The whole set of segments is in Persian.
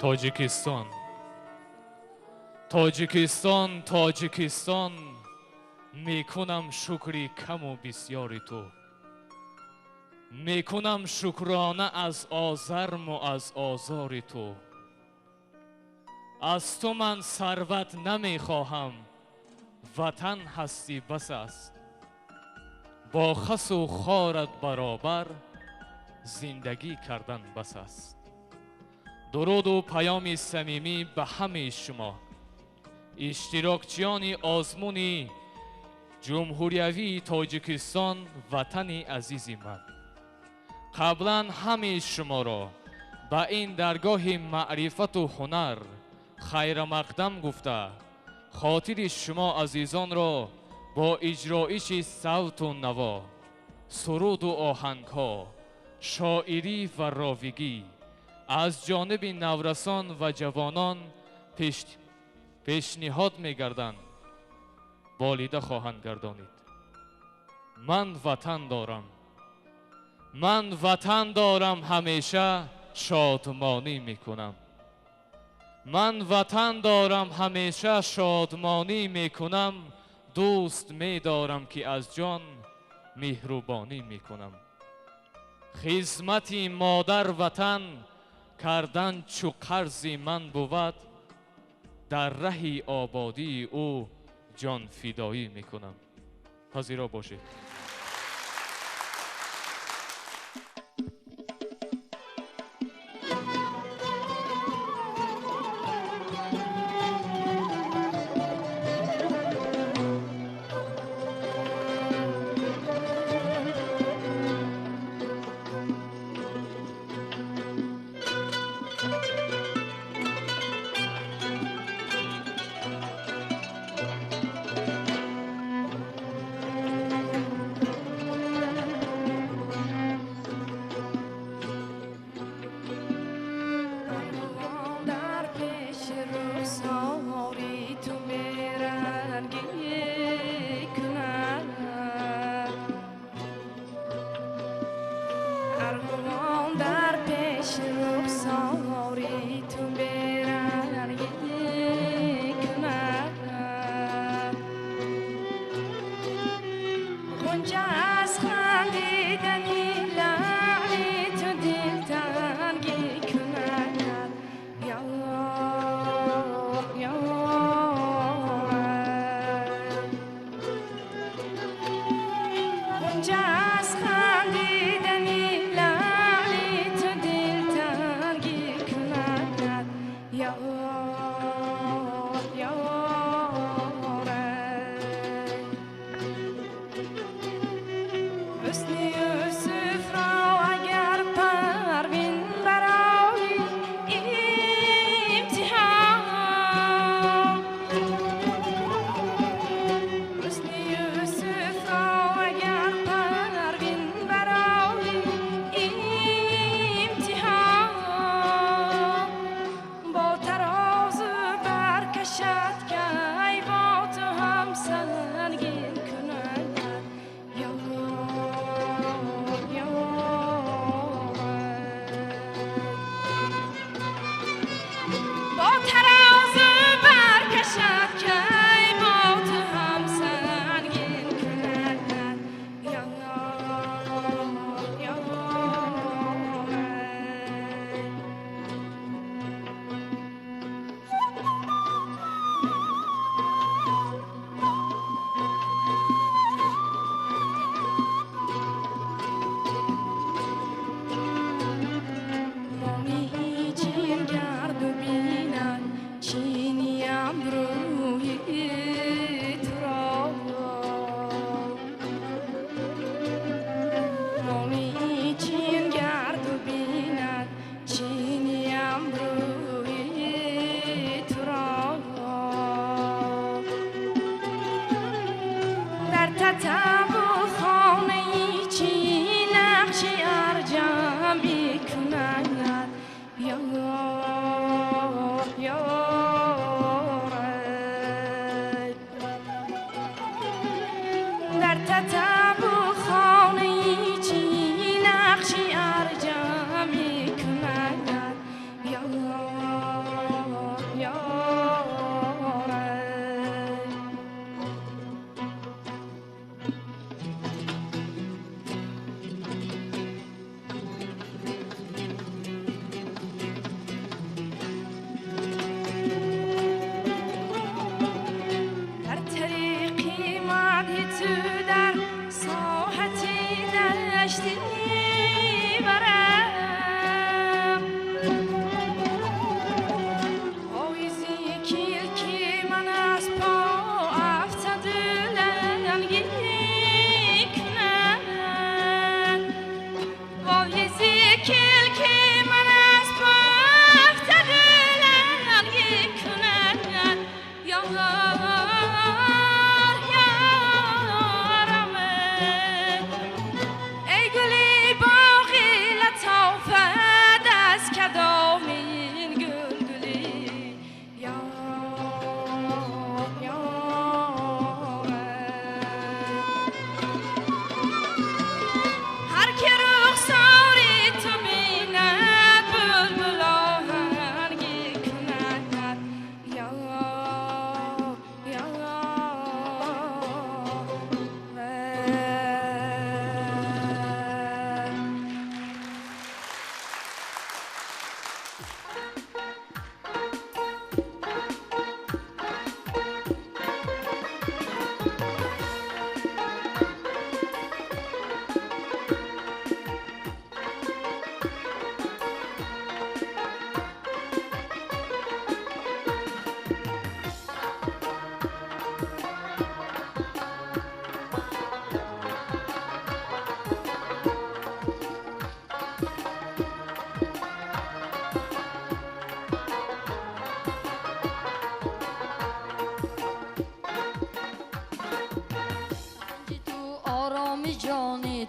تاجیکستان تاجیکستان تاجیکستان میکنم شکری کم و بسیاری تو، میکنم شکرانه از آزرم و از آزار تو. از تو من ثروت نمیخواهم، وطن هستی بس است. با خس و خارت برابر زندگی کردن بس است. درود و پیام صمیمی به همه شما اشتراکچیان آزمون جمهوریوی تاجیکستان، وطن عزیز من. قبلا همه شما را به این درگاه معرفت و هنر خیر مقدم گفته خاطر شما عزیزان را با اجرایش صوت و نوا، سرود و آهنگ ها، شاعری و راویگی از جانب نورسان و جوانان پیشنهاد می‌گردند بالیده خواهند گردانید. من وطن دارم، من وطن دارم، همیشه شادمانی میکنم. من وطن دارم، همیشه شادمانی میکنم. دوست میدارم که از جان مهربانی میکنم. خدمت مادر وطن کردن چو قرض من بود، در ره آبادی او جان فدایی میکنم. پذیرا باشید.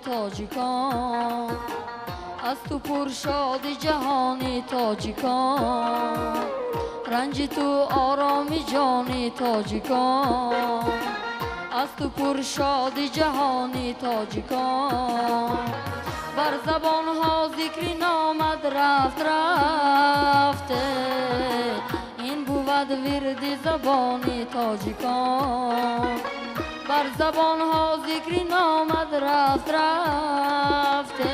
تاجیکان، از تو پرشاد جهانی تاجیکان، رنج تو آرامی جانی تاجیکان، از تو پرشاد جهانی تاجیکان، بر زبان ها ذکری نامد رفت رفته، این بود ورد زبانی تاجیکان، بر زبان ها ذکری نامد رفت رفته،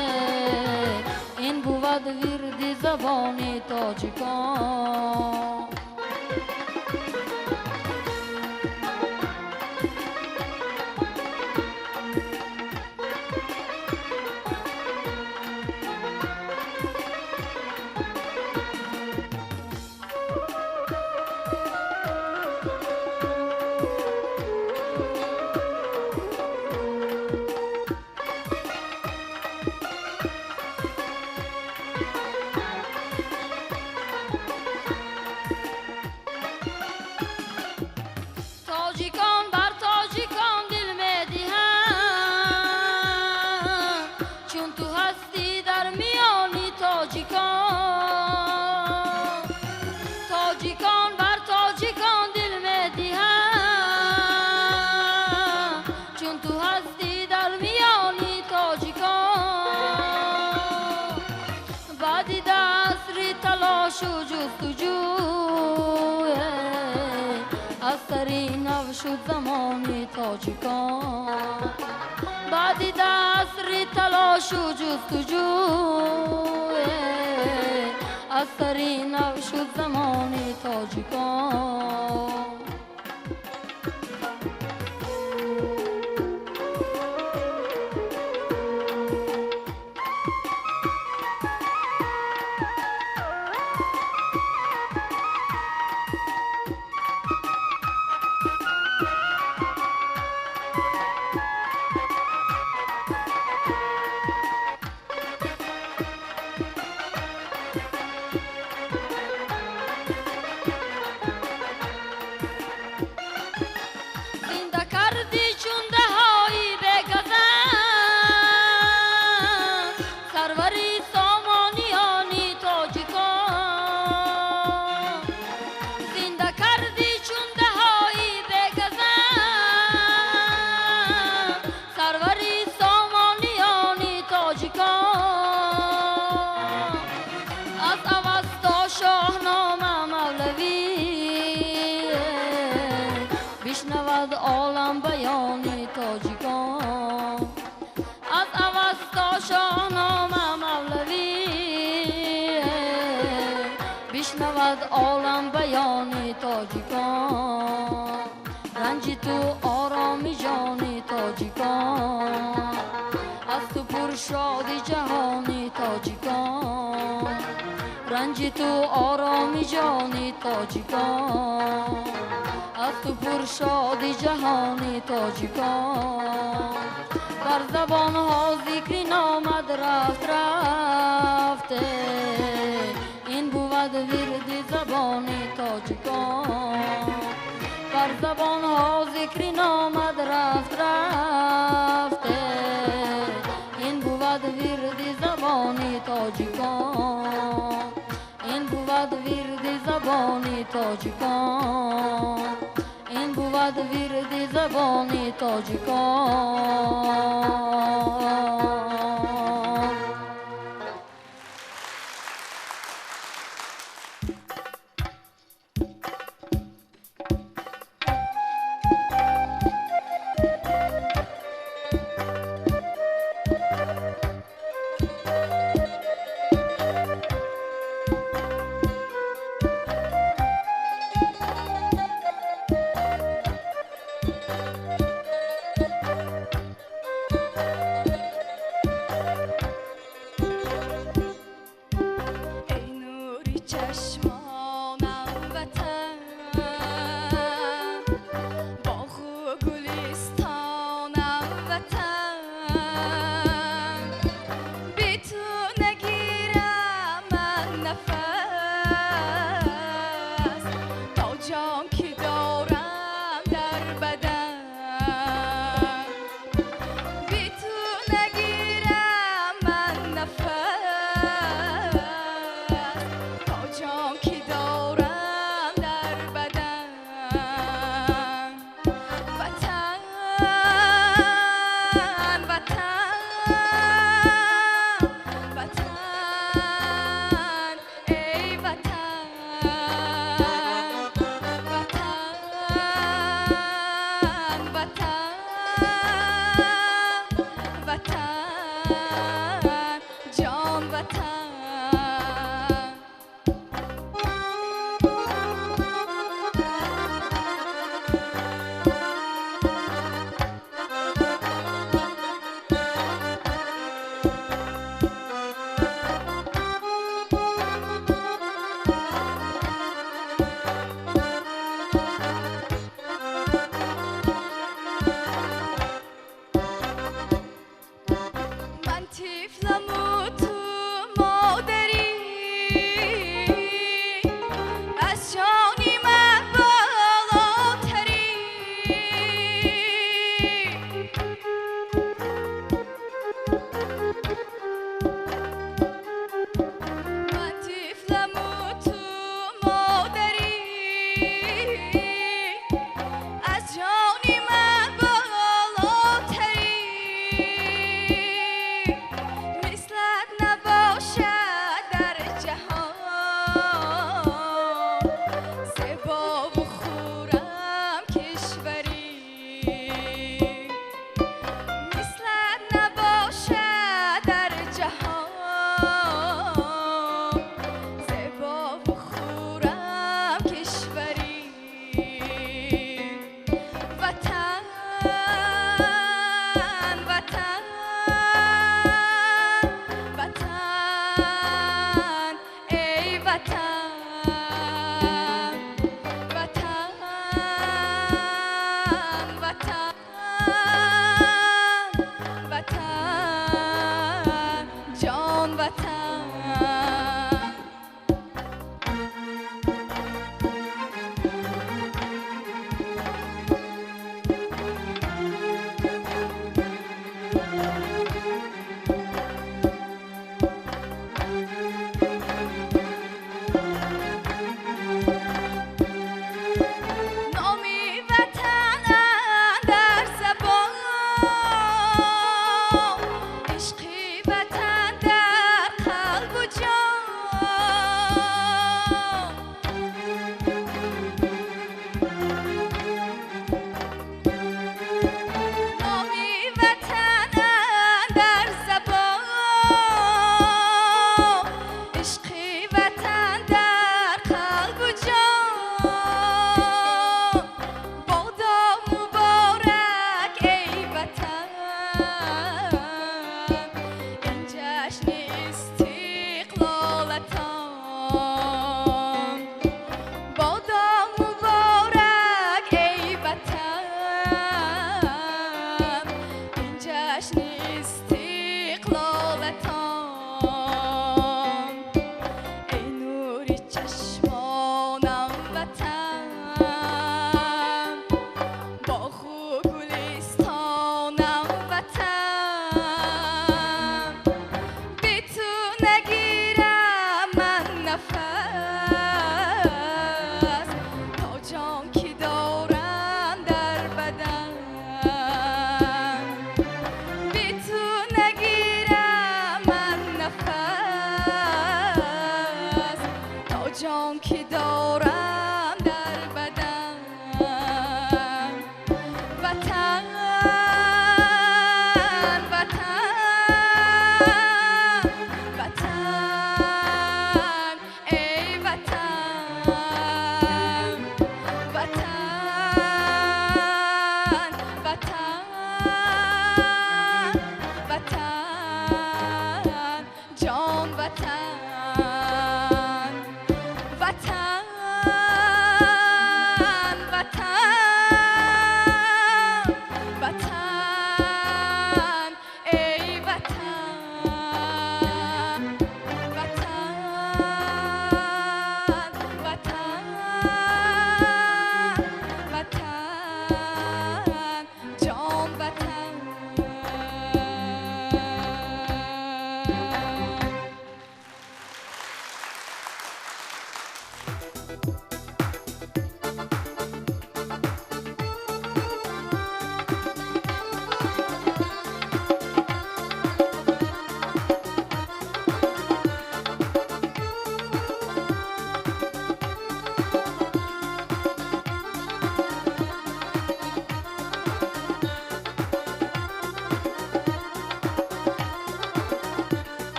این بود ورد زبانی تاجیکان. تاجیکان بر تاجیکان دل می‌دهند، چون تو هستی در میانی تاجیکان، تاجیکان بر تاجیکان دل می‌دهند، چون تو هستی در میانی تاجیکان، بعدی دستری تلاش و جستجوی، از سری نو شد زمانی تاجیکان، بعدی دستری تلاش و جستجوی، از سری نو شد زمانی تاجیکان. بشنود عالم بیانی تاجیکان، از اوستا شاهنامه مولوی، بشنود عالم بیانی تاجیکان، رنج تو آرامی جانی تاجیکان، از تو پرشاد جهانی تاجیکان، رنج تو آرامی جانی تاجیکان، از تو پرشاد جهانی تاجیکان، بر زبان ها ذکری نامد رفت رفته، این بود ورد زبانی تاجیکان، بر زبان ها ذکری نامد رفت رفته، این بود ورد زبانی تاجیکان، این بود ورد زبانی تاجیکان، این بود ورد زبانی تاجیکان.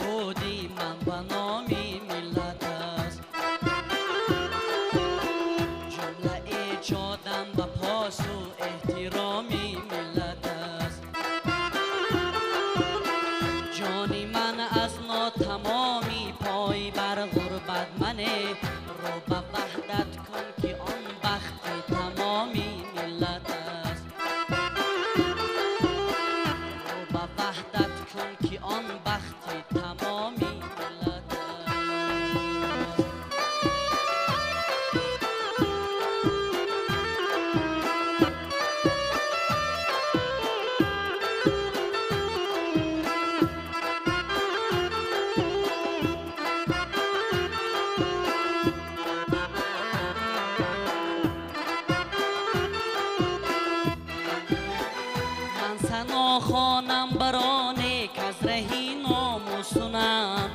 درودی من به نامی ملت است. جمله ایجادم به پاس و احترامی ملت است. جانی من از ناتمامی پای بر غربت منه، رو به وحدت کن که آن بخت تمامی ملت است. رو به وحدت کن که آن بخت تمامی ملت است. سنا خوانم برانه که از رهی ناموسونم،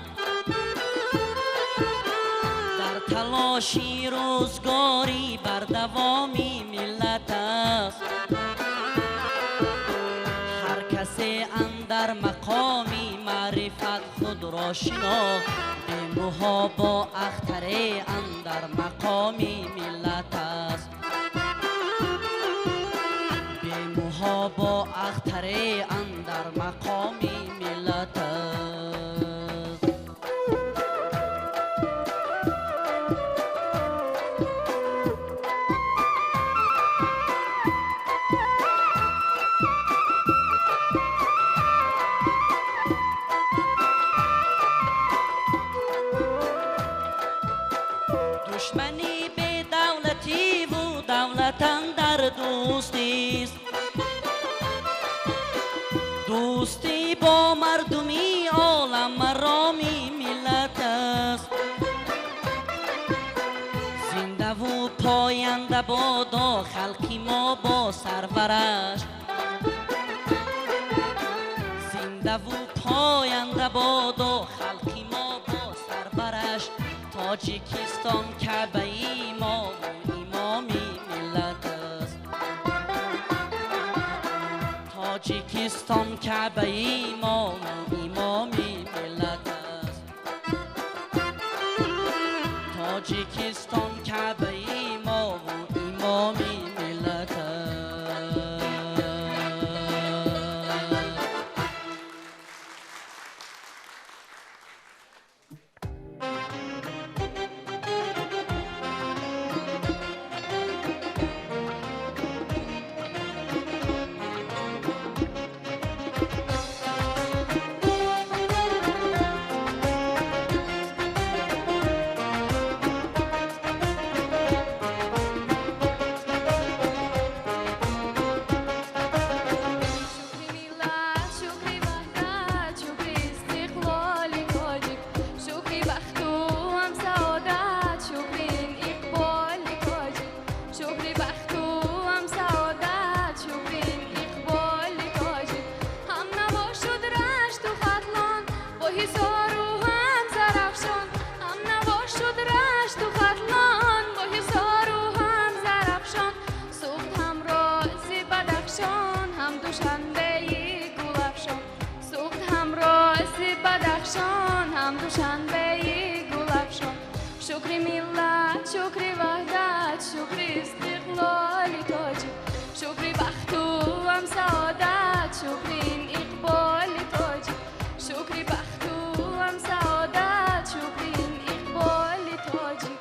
در تلاشی روزگاری بر دوامی ملت است. هر کسی اندر مقامی معرفت خود را شناخت، به محابا اختره اندر مقامی ملت است. با اختره اندر مقامی ملت است. دشمنی به دولتی و دولت اندر دوستی است. دوستی با مردمی عالم مرامی ملت است. زنده و پاینده بادا خلقی ما با سرورش، زنده و پاینده بادا خلقی ما با سرورش. تاجیکستان کعبه ما و امامی ملت است. تاجیکستان کعبه ما و امامی ملت است. تاجیکستان کعبه ما و امامی ملت است. شکر ملت، شکر وحدت، شکر استقلال تاجیک، شکر بخت و هم سعادت، شکر این اقبال تاجیک، شکر بخت و هم سعادت، شکر این اقبال تاجیک.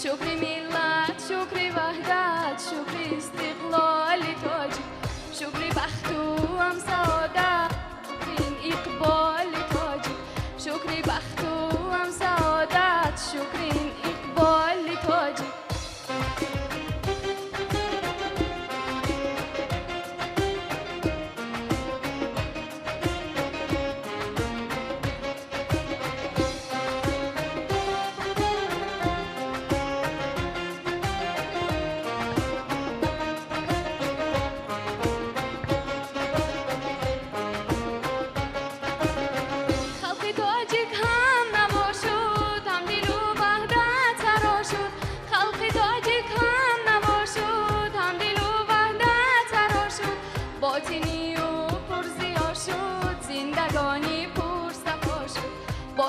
شکر ملت، شکر وحدت، شکر استقلال تاجیک، شکر بخت و هم سعادت، شکر این اقبال تاجیک،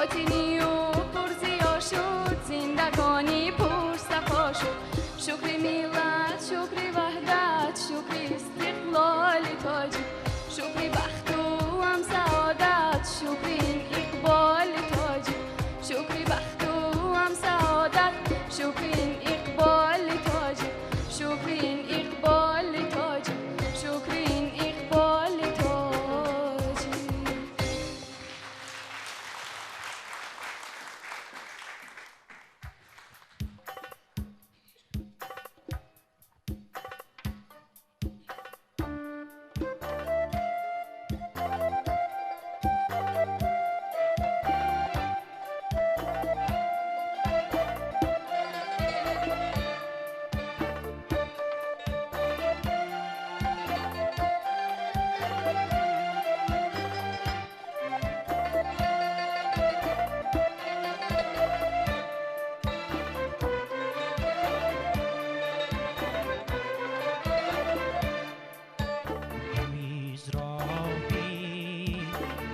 باطنی و پرزیا شد زندگانی پر صفا شد شکر ملت شکر وحدت شکر استقلال تاجیک شکر بخت و هم سعادت شکر این اقبال تاجیک شکر بخت و هم سعادت شکر این اقبال تاجیک شکر این اقبال تاجیک شکر این اقبال تاجیک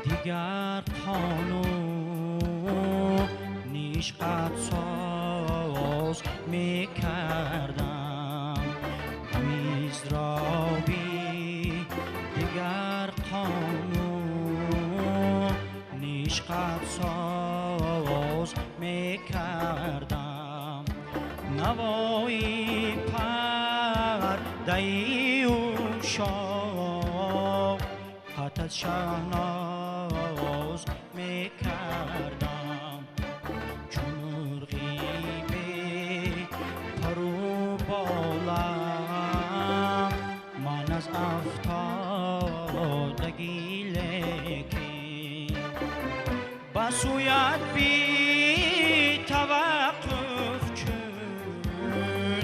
دیگر خانو نیش قد ساز می کردم میز را بی دیگر خانو نیش قد ساز می کردم نوایی پرده‌ای و شاه حتی شهناز می کردم چون مرغی به پرو بالم من از افتادگی لیکن بسویت بی توقف چون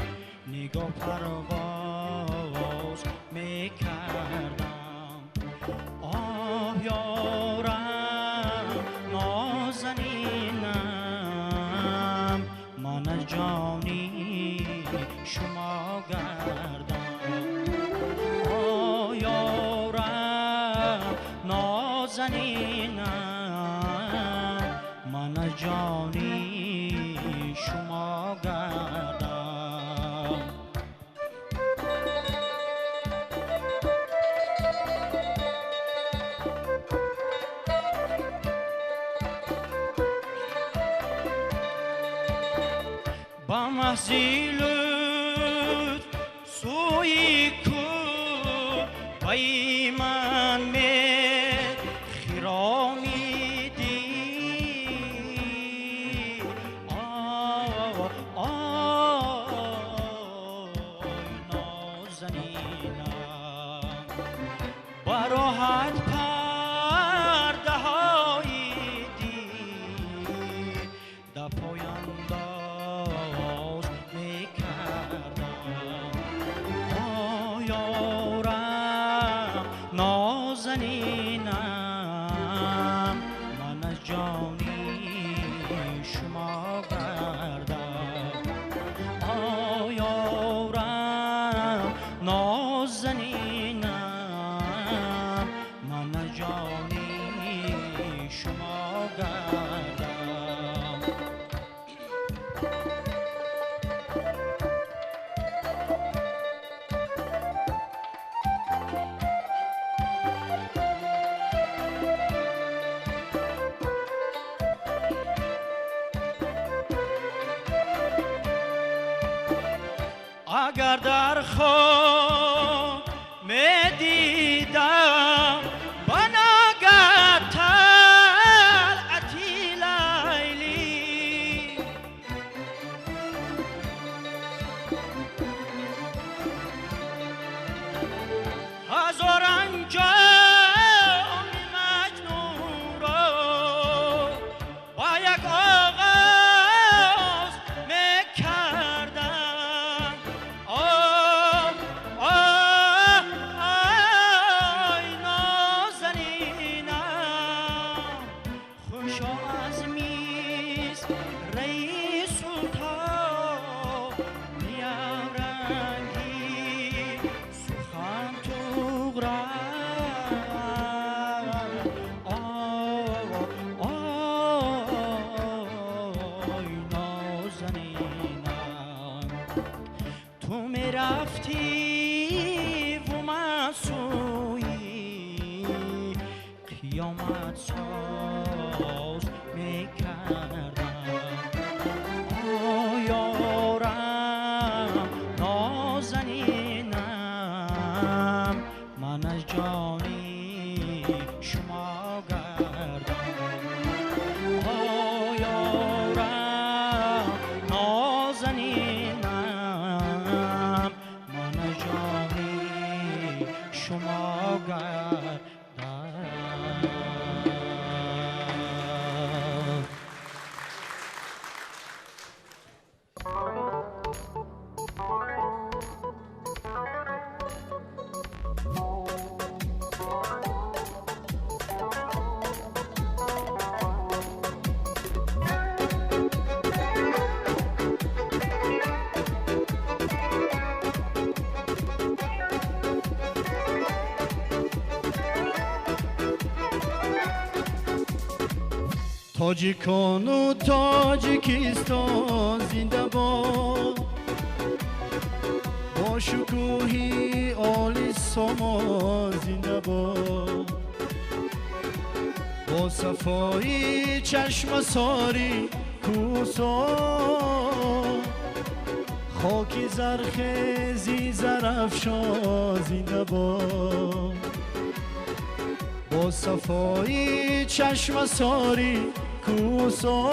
نگاه پرواز می کردم آه یارم نازنینم من از جانی شما گردم آه یارم نازنینم من از جانی شما گردم با محضی لطف سوی کو بای من خیرامیدی آی نازنینم با راحت پرده های دید در پایم داز می کردم آی یارم نازنینم من از جانی شما گردم آی یارم نازنینم من از جانی شما گردم اگر در خواب می دیدم بناگه طلعتی لیلی هزار انجام مجنون را با یک آغاز می کردم یارم نازنینم من جانی شما گردم تاجیکان و تاجیکستان زنده باد با شکوهی عالی سامان زنده باد با صفایی چشم ساری کوسا خاکی زرخیزی زرفشان زنده باد با صفایی چشم ساری کوسا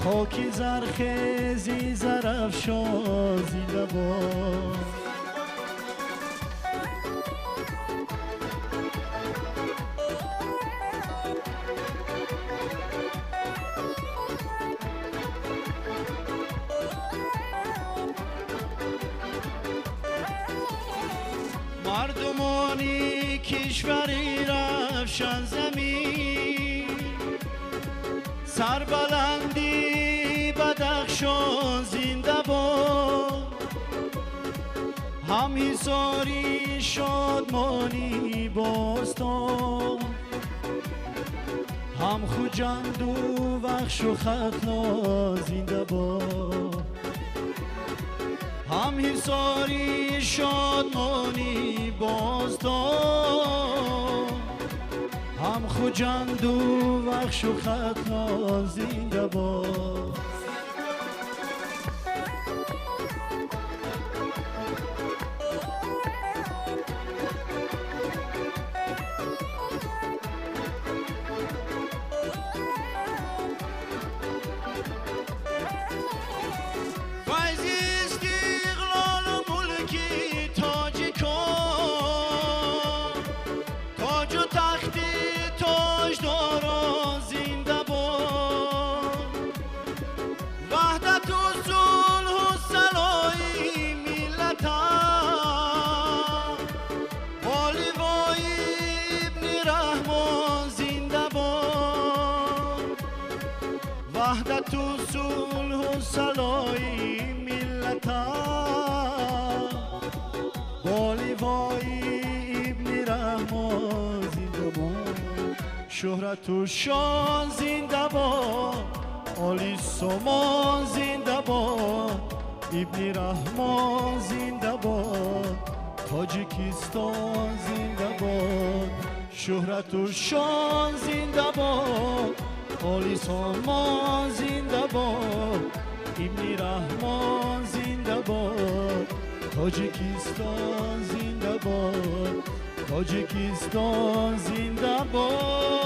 خاکی زرخیزی زرفشان زنده باد مردمانی کشوری رفشن زمین سربلندی بدخشان زنده باد هم حصاری شادمانی باستان هم خوجند و بخش و ختنا زنده باد هم حصاری شادمانی باستان هم خوجند و بخش و ختنا زنده باد وحدت و صلح و صلای ملتا با لیوای ابن رحمان زنده باد شهرت و شان زنده باد علی سامان زنده باد ابن رحمان زنده باد تاجیکستان زنده باد شهرت و شان زنده باد علی سامان زنده باد ابن رحمان زنده باد تاجیکستان زنده باد تاجیکستان زنده باد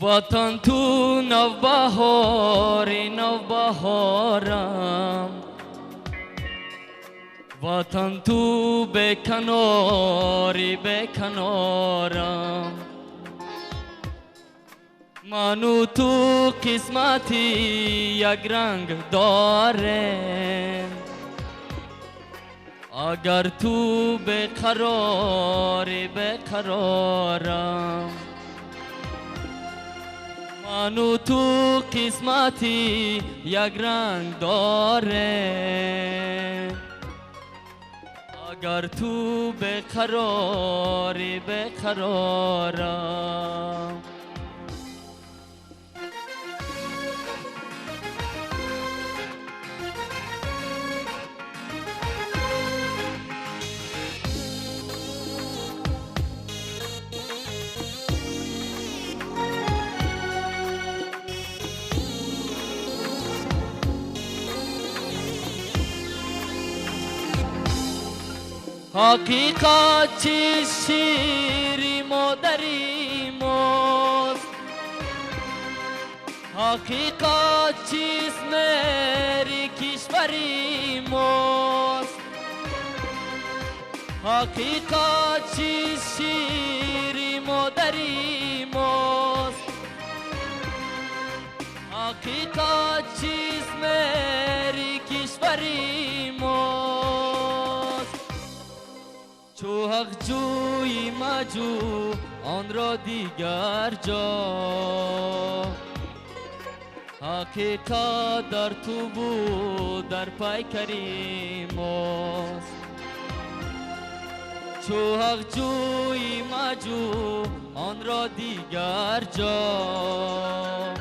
وطن تو نوبهارم وطن تو بکنارم منو تو قسمتی یک رنگ داره اگر تو بقرارم منو تو قسمتی یک رنگ داره اگر تو بقرارم حقیقت چیست شیری مادری ماست حقیقت چیست مری کشوری ماست حقیقت چیست شیری مادری ماست حقیقت چیست مری کشوری ماست چو حق جوی مجو آن را دیگر جا حقیقت در تو بود در پیکری ماست چو حق جوی مجو آن را دیگر جا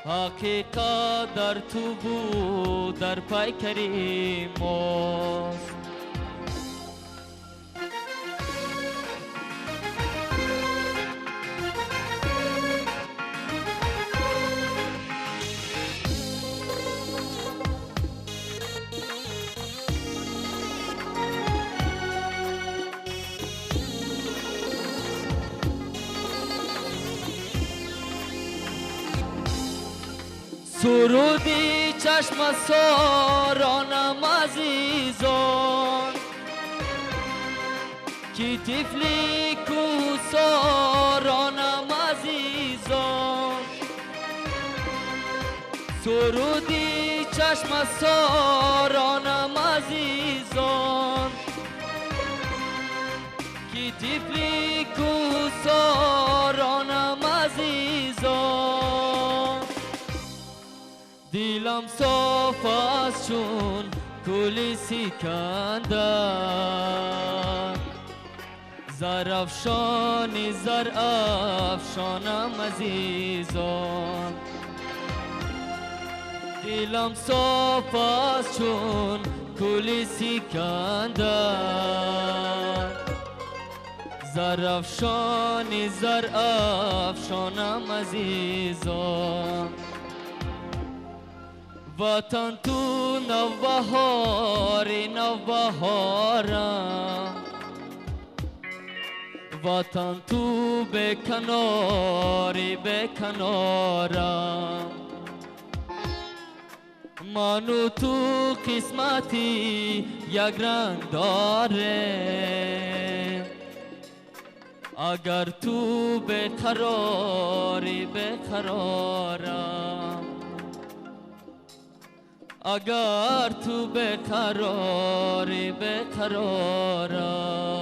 حقیقت در تو بود در پیکری ماست سرودی چشم سارانم عزیزان کی طفلی کو سارانم عزیزان سرودی چشم سارانم عزیزان کی طفلی کو سارانم عزیزان دیلم صاف است چون گل سکندر زرافشانی زرافشانم عزیزان دیلم صاف است چون گل سکندر زرافشانی زرافشانم عزیزان وطن تو نوبهاری نوبهارم وطن تو به کناری به کنارم منو تو قسمتی یک رنگ داره اگر تو به قراری به قرارم اگر تو به قراری به قرارم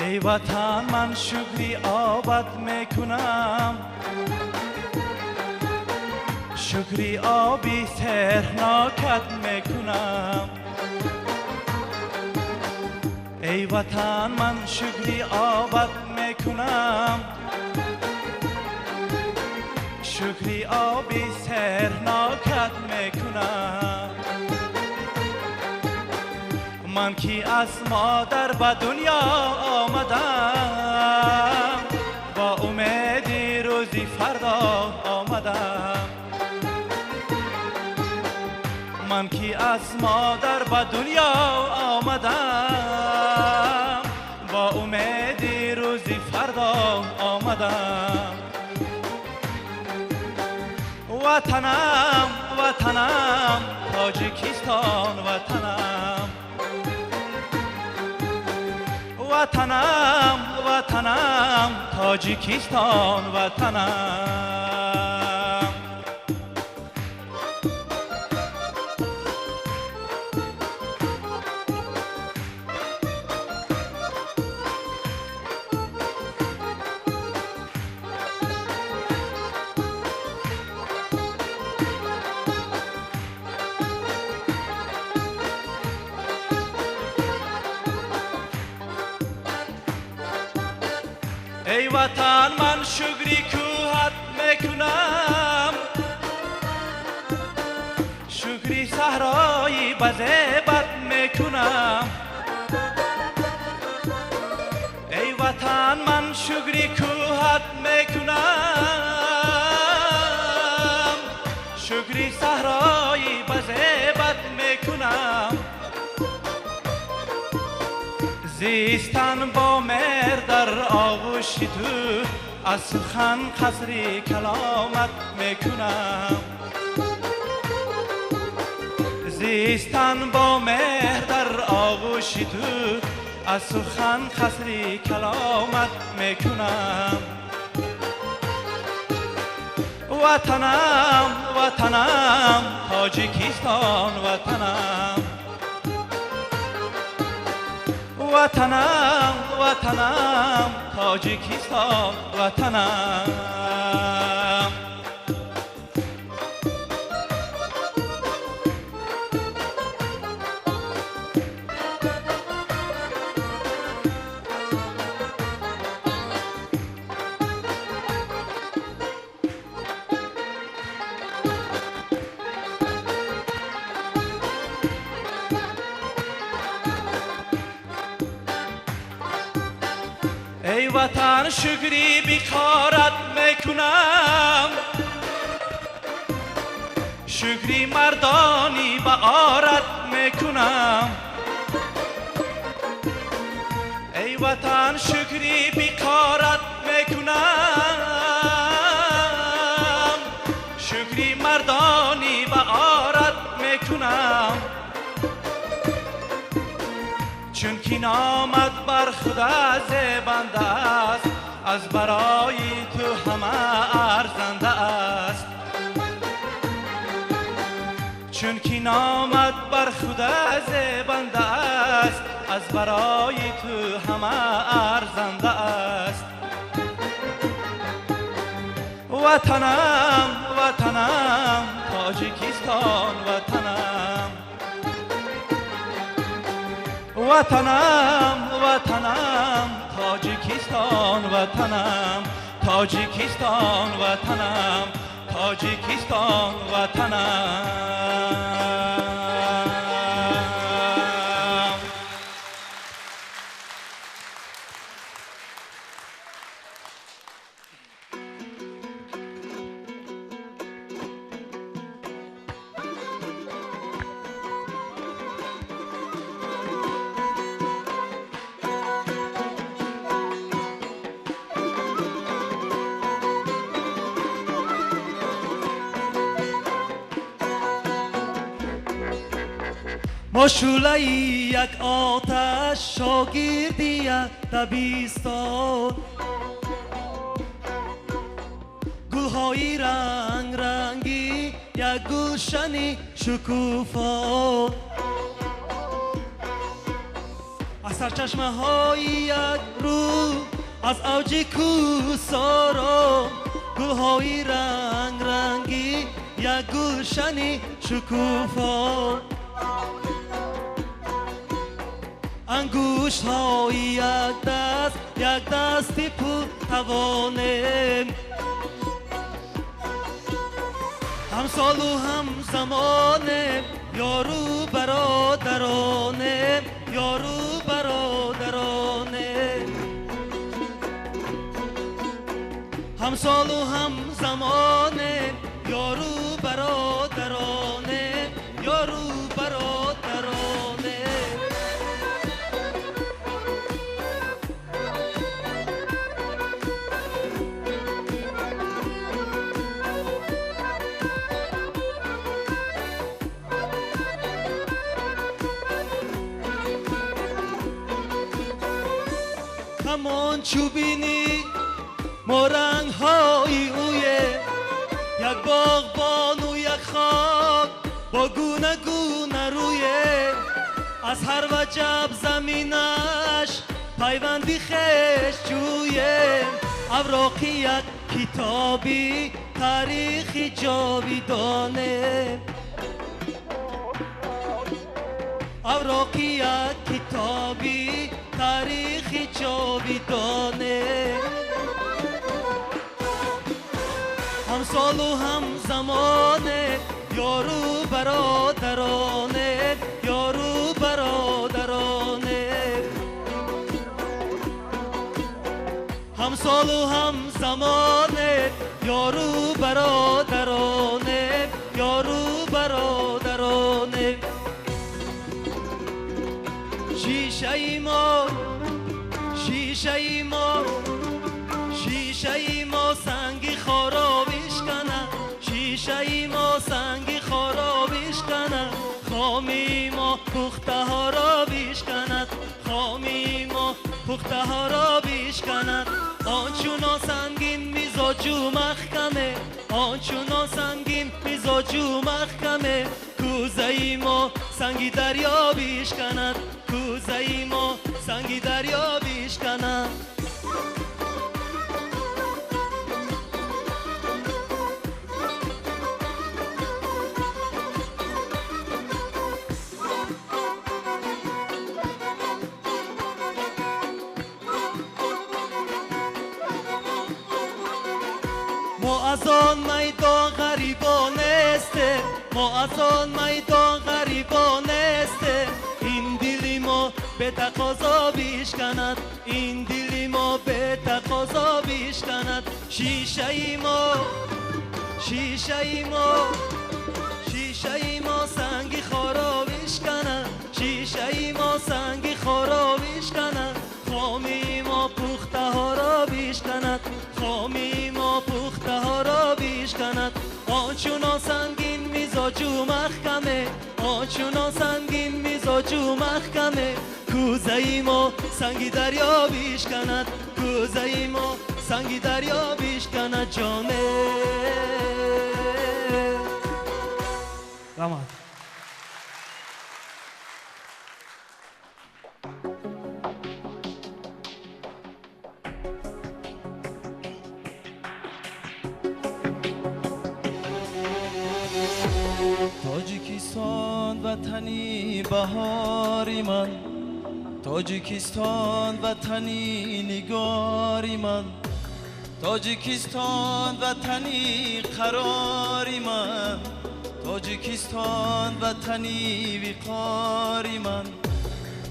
ای وطن من شکری آبت میکنم شکری آبی سحرناکت میکنم ای وطن من شکری آبت میکنم شکری آبی سحرناکت میکنم من کی از مادر به دنیا آمدم با امیدی روزی فردا آمدم من کی از مادر به دنیا آمدم با امیدی روزی فردا آمدم وطنم وطنم تاجیکستان وطنم وطنم وطنم تاجیکستان وطنم وطن من شکری کوهت میکنم شکری صحرایی بزیبت میکنم ای وطن من شکری کوهت میکنم شکری صحرایی بزیبت میکنم زیستن با مهر در آغوش تو از سخن قصری کلامت میکنم زیستن با مهر در آغوش تو از سخن قصری کلامت میکنم وطنم وطنم تاجیکستان وطنم وطنم وطنم تاجیکستان وطنم ای وطن شکری بیکارت میکنم شکری مردانی بهارت میکنم ای وطن شکری بیکارت میکنم شکری مردانی بهارت میکنم چون که نامت بر خدا زیبنده است از برای تو همه ارزنده است چون که نامت بر خدا زیبنده است از برای تو همه ارزنده است وطنم وطنم تاجیکستان وطنم وطنم وطنم تاجیکستان وطنم تاجیکستان وطنم تاجیکستان وطنم ما شعله یک آتش شاگردی یک دبیرستان گلهای رنگ رنگی یک گلشنی شکوفا از سرچشمه های یک رو از اوج کوهسارا گلهای رنگ رنگی یک گلشنی شکوفا انگوشت های یک دستی پول توانم همسال و هم زمانم یارو برادرانم یارو برادرانم همسال و هم زمانم یارو برادرانم یارو برادرانم همان چوبینی ما رنگ های اویه یک باغبان و یک خاک با گونه گونه رویه از هر وجب زمینش پیوندی خش جویه اوراقی یک کتابی تاریخی جاویدانه اوراقی یک کتابی تاریخی جاویدانه همسال و همزمانه یارو برادرانه یارو برادرانه همسال و همزمانه یارو برادرانه یارو برادرانه شیشه ما شیشه ما شیشه ما سنگی خرابش کنه شیشه ما سنگی خرابش کنه خامی ما پخته ها را بیش کند خامی ما پخته ها را بیش کند آنچونا سنگین مزاجو محکمه آنچونا سنگین مزاجو محکمه کوزه ما سنگی دریا بیش کند کوزه ما سنگی دریا بیش کند ما از آن میدان غریبانسته ما از آن میدان غریبانسته این دلی ما به تقاضا بیش کند این دلی ما به تقاضا بیش کند شیشه ما شیشه ما شیشه ما سنگی خرابش کند شیشه ما سنگی خرابش کند خامی ما پخته ها را بیش کند خامی ما پخته ها را بیش کند آنچونا سنگین مزاجو محکمه آنچونا سنگین مزاجو محکمه کوزه ما سنگی دریا بیش کند کوزه ما سنگی دریا بیش کند جانه رمان تاجیکستان وطنی بهاری من تاجیکستان وطنی نگاری من تاجیکستان وطنی قراری من تاجیکستان وطنی وقاری من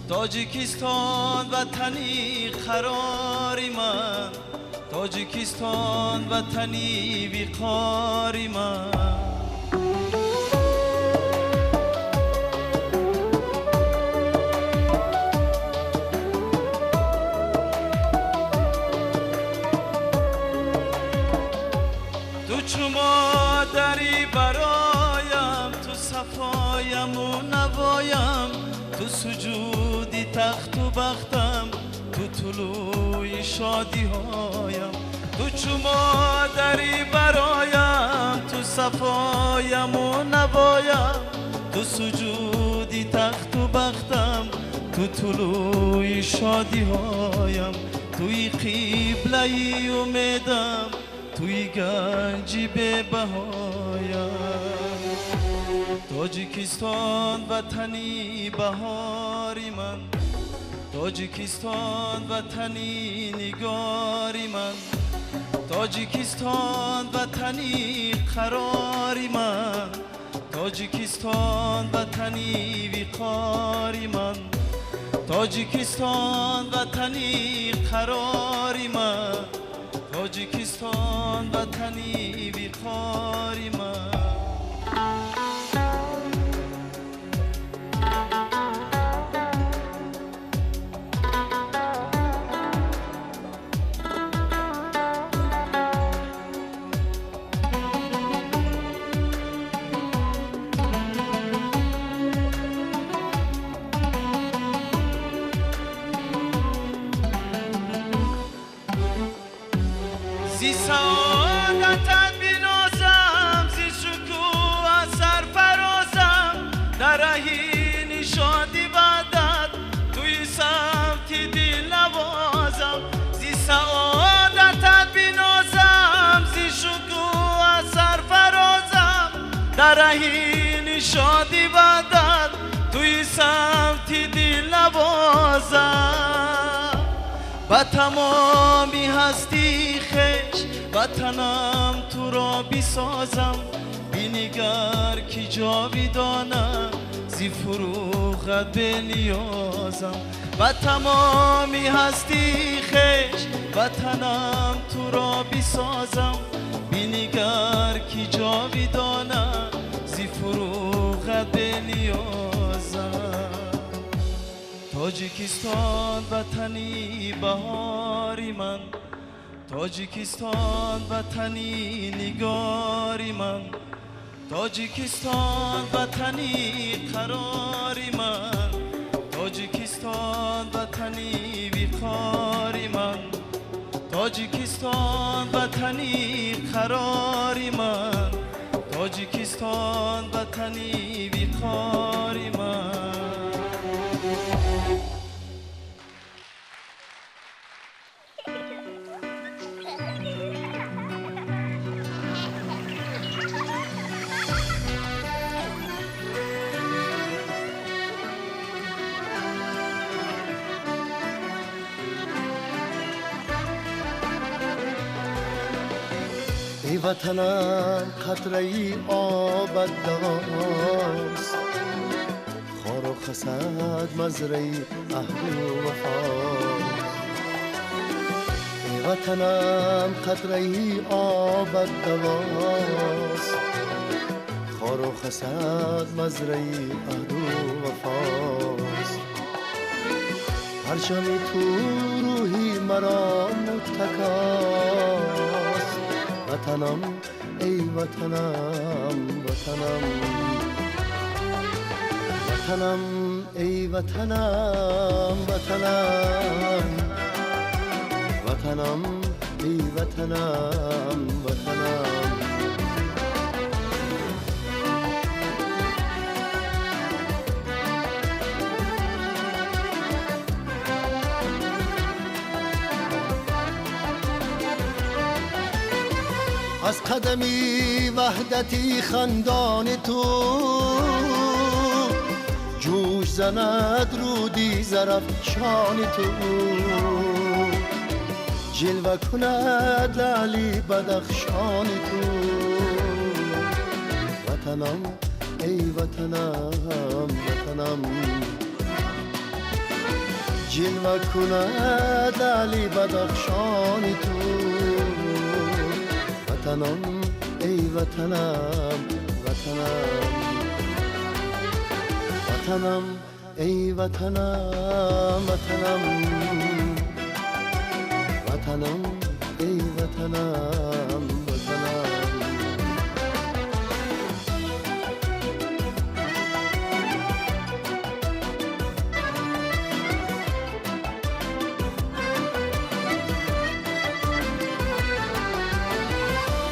تاجیکستان وطنی قراری من تاجیکستان وطنی وقاری من دری برایم تو صفایم و نوایم تو سجودی تخت و بختم تو طلوع شادی هایم تو چما دری برایم تو صفایم و نوایم تو سجودی تخت و بختم تو طلوع شادی هایم توی قبله امیدم توی گنجی به بهایم تاجیکستان وطنی بهاری من تاجیکستان وطنی نگاری من تاجیکستان وطنی قراری من تاجیکستان وطنی وقاری من تاجیکستان وطنی قراری من تاجیکستان وطنی وقاری من زی سعادتت بینازم زی شکوه سرفرازم در رهین شادی بعدت توی سمت دل نوازم زی سعادتت بینازم زی شکوه سرفرازم در رهین شادی بعدت توی سمت دل نوازم با تمامی هستی خش وطنم تو را بسازم بینگر کی جاویدانم زی فروغت به نیازم و تمامی هستی خش وطنم تو را بسازم بینگر کی جاویدانم زی فروغت به نیازم تاجیکستان وطنی بهاری من تاجیکستان وطنی نگاری من تاجیکستان وطنی قراری من تاجیکستان وطنی وقاری من تاجیکستان وطنی قراری من تاجیکستان وطنی وقاری من ای وطنم قطره ای آبت دواست خار و خسد مزرعه عهد و وفاست ای وطنم قطره ای آبت دواست خار و خسد مزرعه عهد و وفاست پرچم تو روحی مرا متکاست وطنم ای وطنم وطنم وطنم ای وطنم وطنم وطنم ای وطنم وطنم از قدمی وحدتی خندان تو جوش زند رودی زرفشان تو جلوه کند لالی بدخشان تو وطنم ای وطنم وطنم جلوه کند لالی بدخشان تو وطنم ای وطنم وطنم وطنم ای وطنم وطنم وطنم ای وطنم وطنم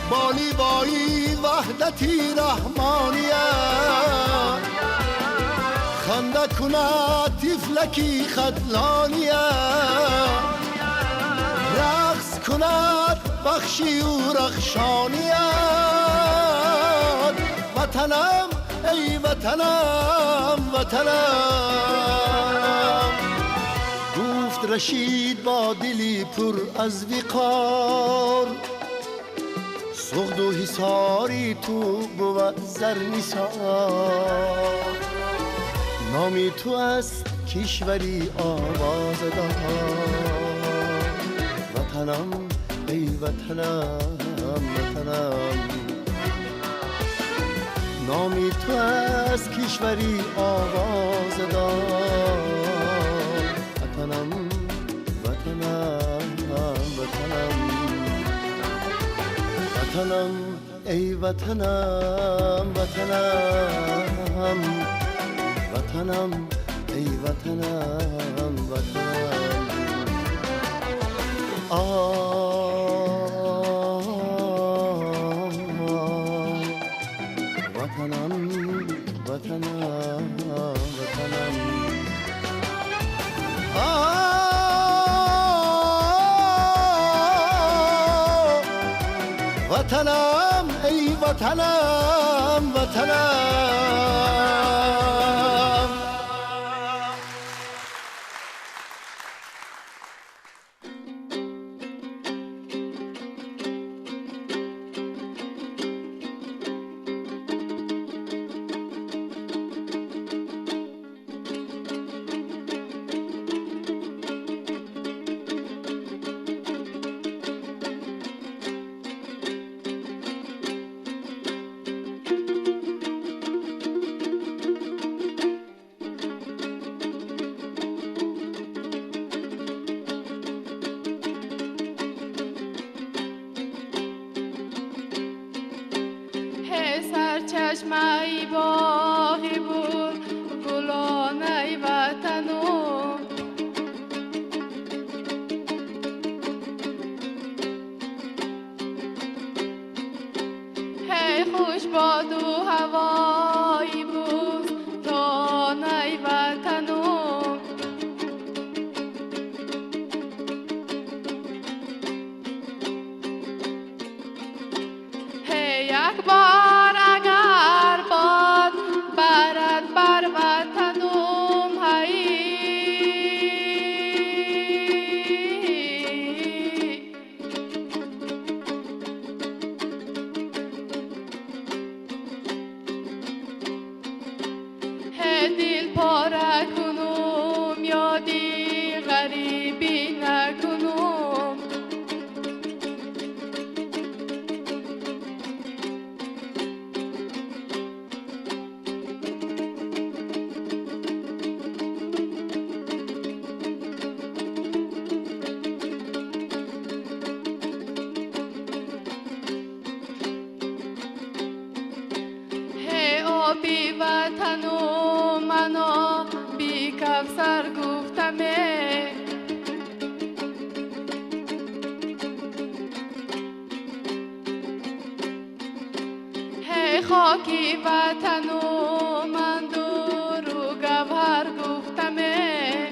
بانی بایی وحدتی رحمانیت خنده کند تفلکی خدلانیت رقص کند بخشی و رخشانیت وطنم ای وطنم وطنم گفت رشید با دلی پر از وقار سغد و حساری تو بود زرنسار نامی تو است کشوری آواز دار وطنم ای وطنم وطنم نامی تو است کشوری آواز دار وطنم وطنم وطنم وطنم ای وطنم وطنم وطنم ای وطنم وطنم وطنم وطنم وطنم وطنم ای وطنم وطنم چشمه باغی بود گلانه وطنم هی خوش باد و هوایی بود دانه وطنم هی یک بار اگر باد برد بر وطنم هی دل پاره کنم یادی غریبی نکنم هی آبی وطنم منو بی کفسر گفتمه هی خاکی وطنم من دور و گوهر گفتمه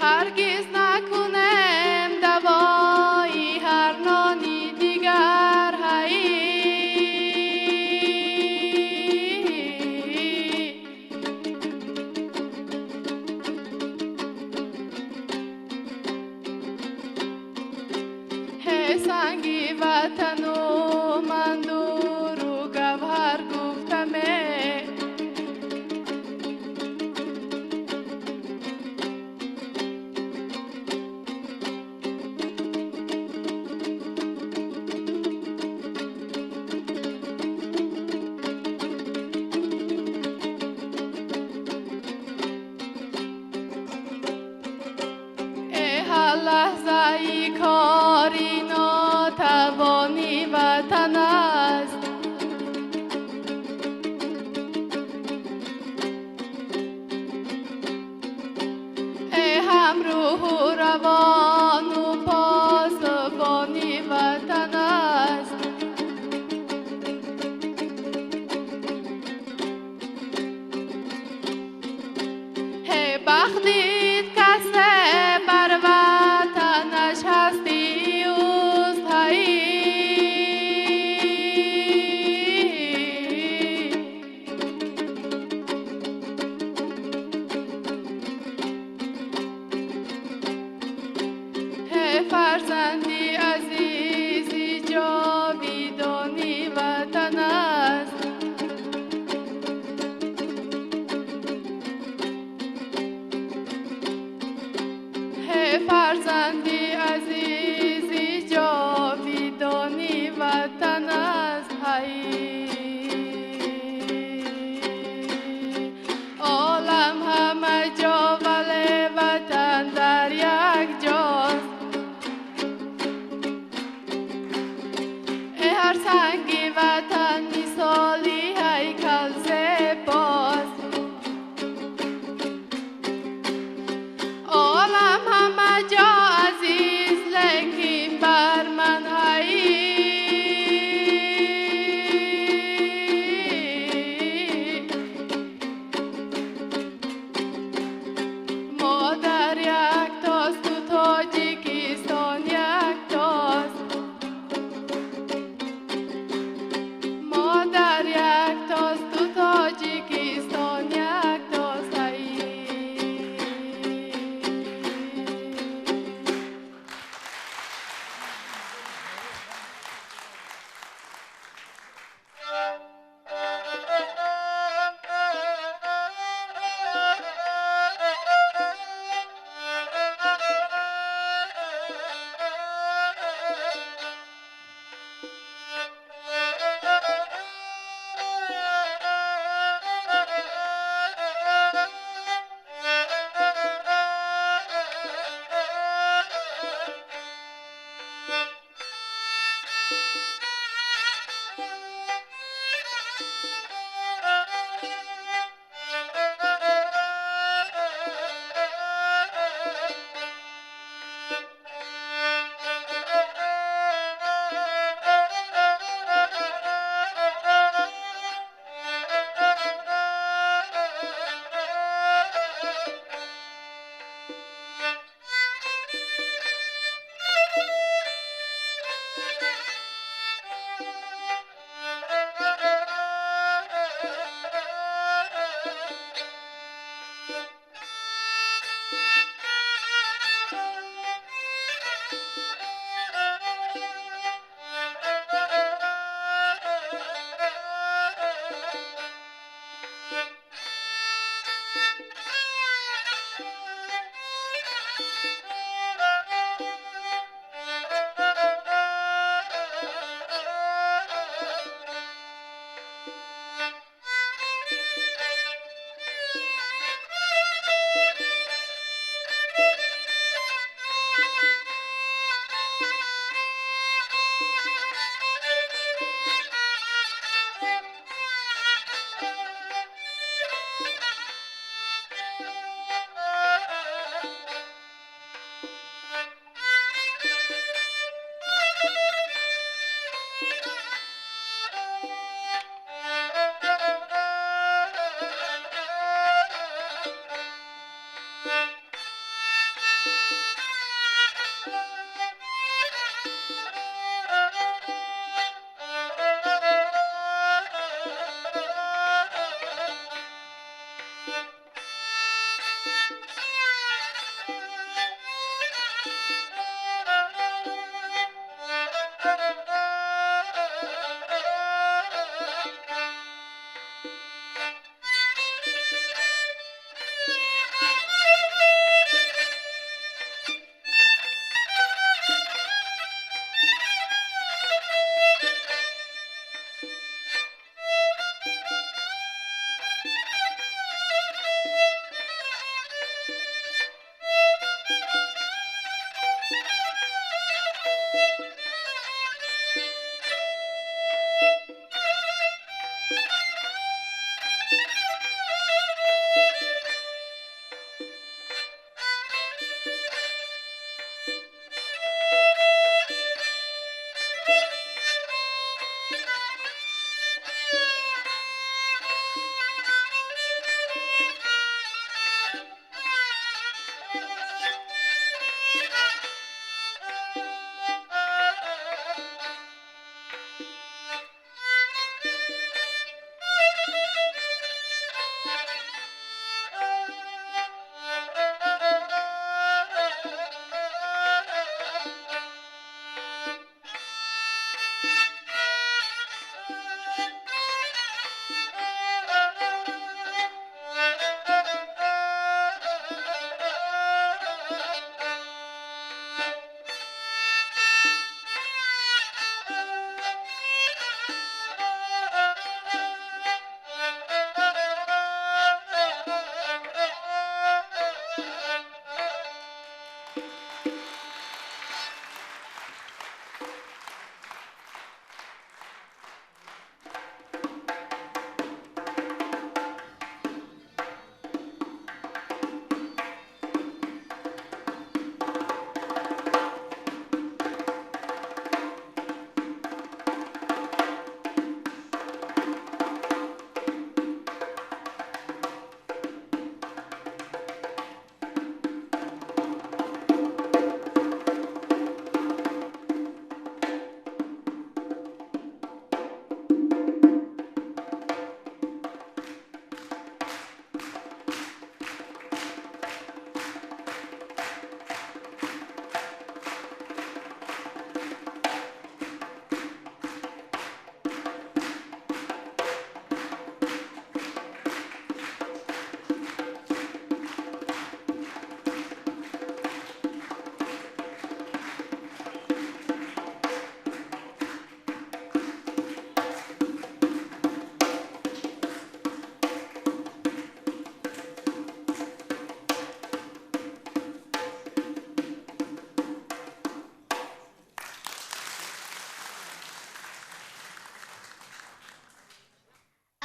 هرگز نکنم دوایی هر نانی دیگر هی سنگی وطنم من دور و گوهر گفتمه هر لحظه ای کاری ناتوانی وطن است ای هم روح و روان و پاسبانی وطن است ای بختید کسی بر وطنش هستی اوست هی فرزندی عزیزی جاویدانی وطن است فرزندی عزیزی جاویدانی وطن است هی عالم همه جا ولی وطن در یک جاست هر سنگی وطن مثالی هیکل زیباست عالم همه جا عزیز لیکن بر من هی مادر یک تاست و تاجیکستان یک تاست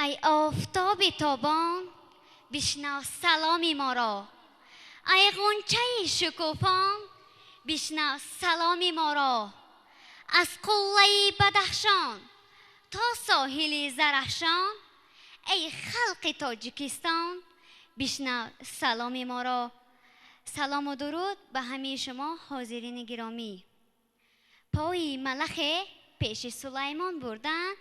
ای آفتاب تابان بشنو سلامی ما را، ای غنچه شکوفان بشنو سلامی ما را. از قله بدخشان تا ساحل زرافشان ای خلق تاجیکستان بشنو سلامی ما را. سلام و درود به همه شما حاضرین گرامی. پای ملخ پیش سلیمان بردن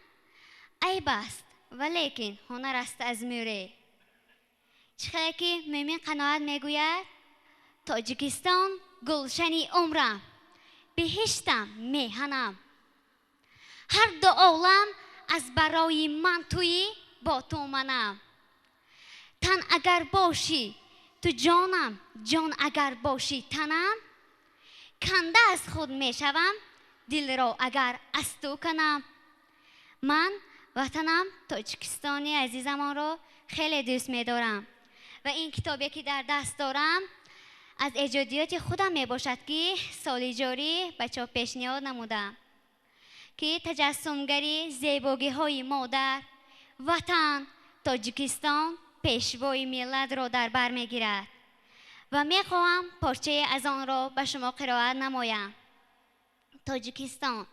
ای بست ولیکن هنر است از موره. چقدر که مومن قناعت میگوید تاجیکستان گلشنی عمرم، بهشتم میهنم، هر دو عالم از برای من توی با تو منم. تن اگر باشی تو جانم، جان اگر باشی تنم، کنده از خود میشوم دل را اگر از تو کنم. من وطنم تاجیکستانی عزیزم را خیلی دوست می‌دارم و این کتابی که در دست دارم از ایجادیات خودم می باشد که سال جاری بچه ها پیشنهاد نمودم که تجسمگری زیبایی های مادر وطن تاجیکستان پیشوای ملت را در بر می گیرد و می خواهم پارچه از آن را به شما قرائت نمایم. تاجیکستان،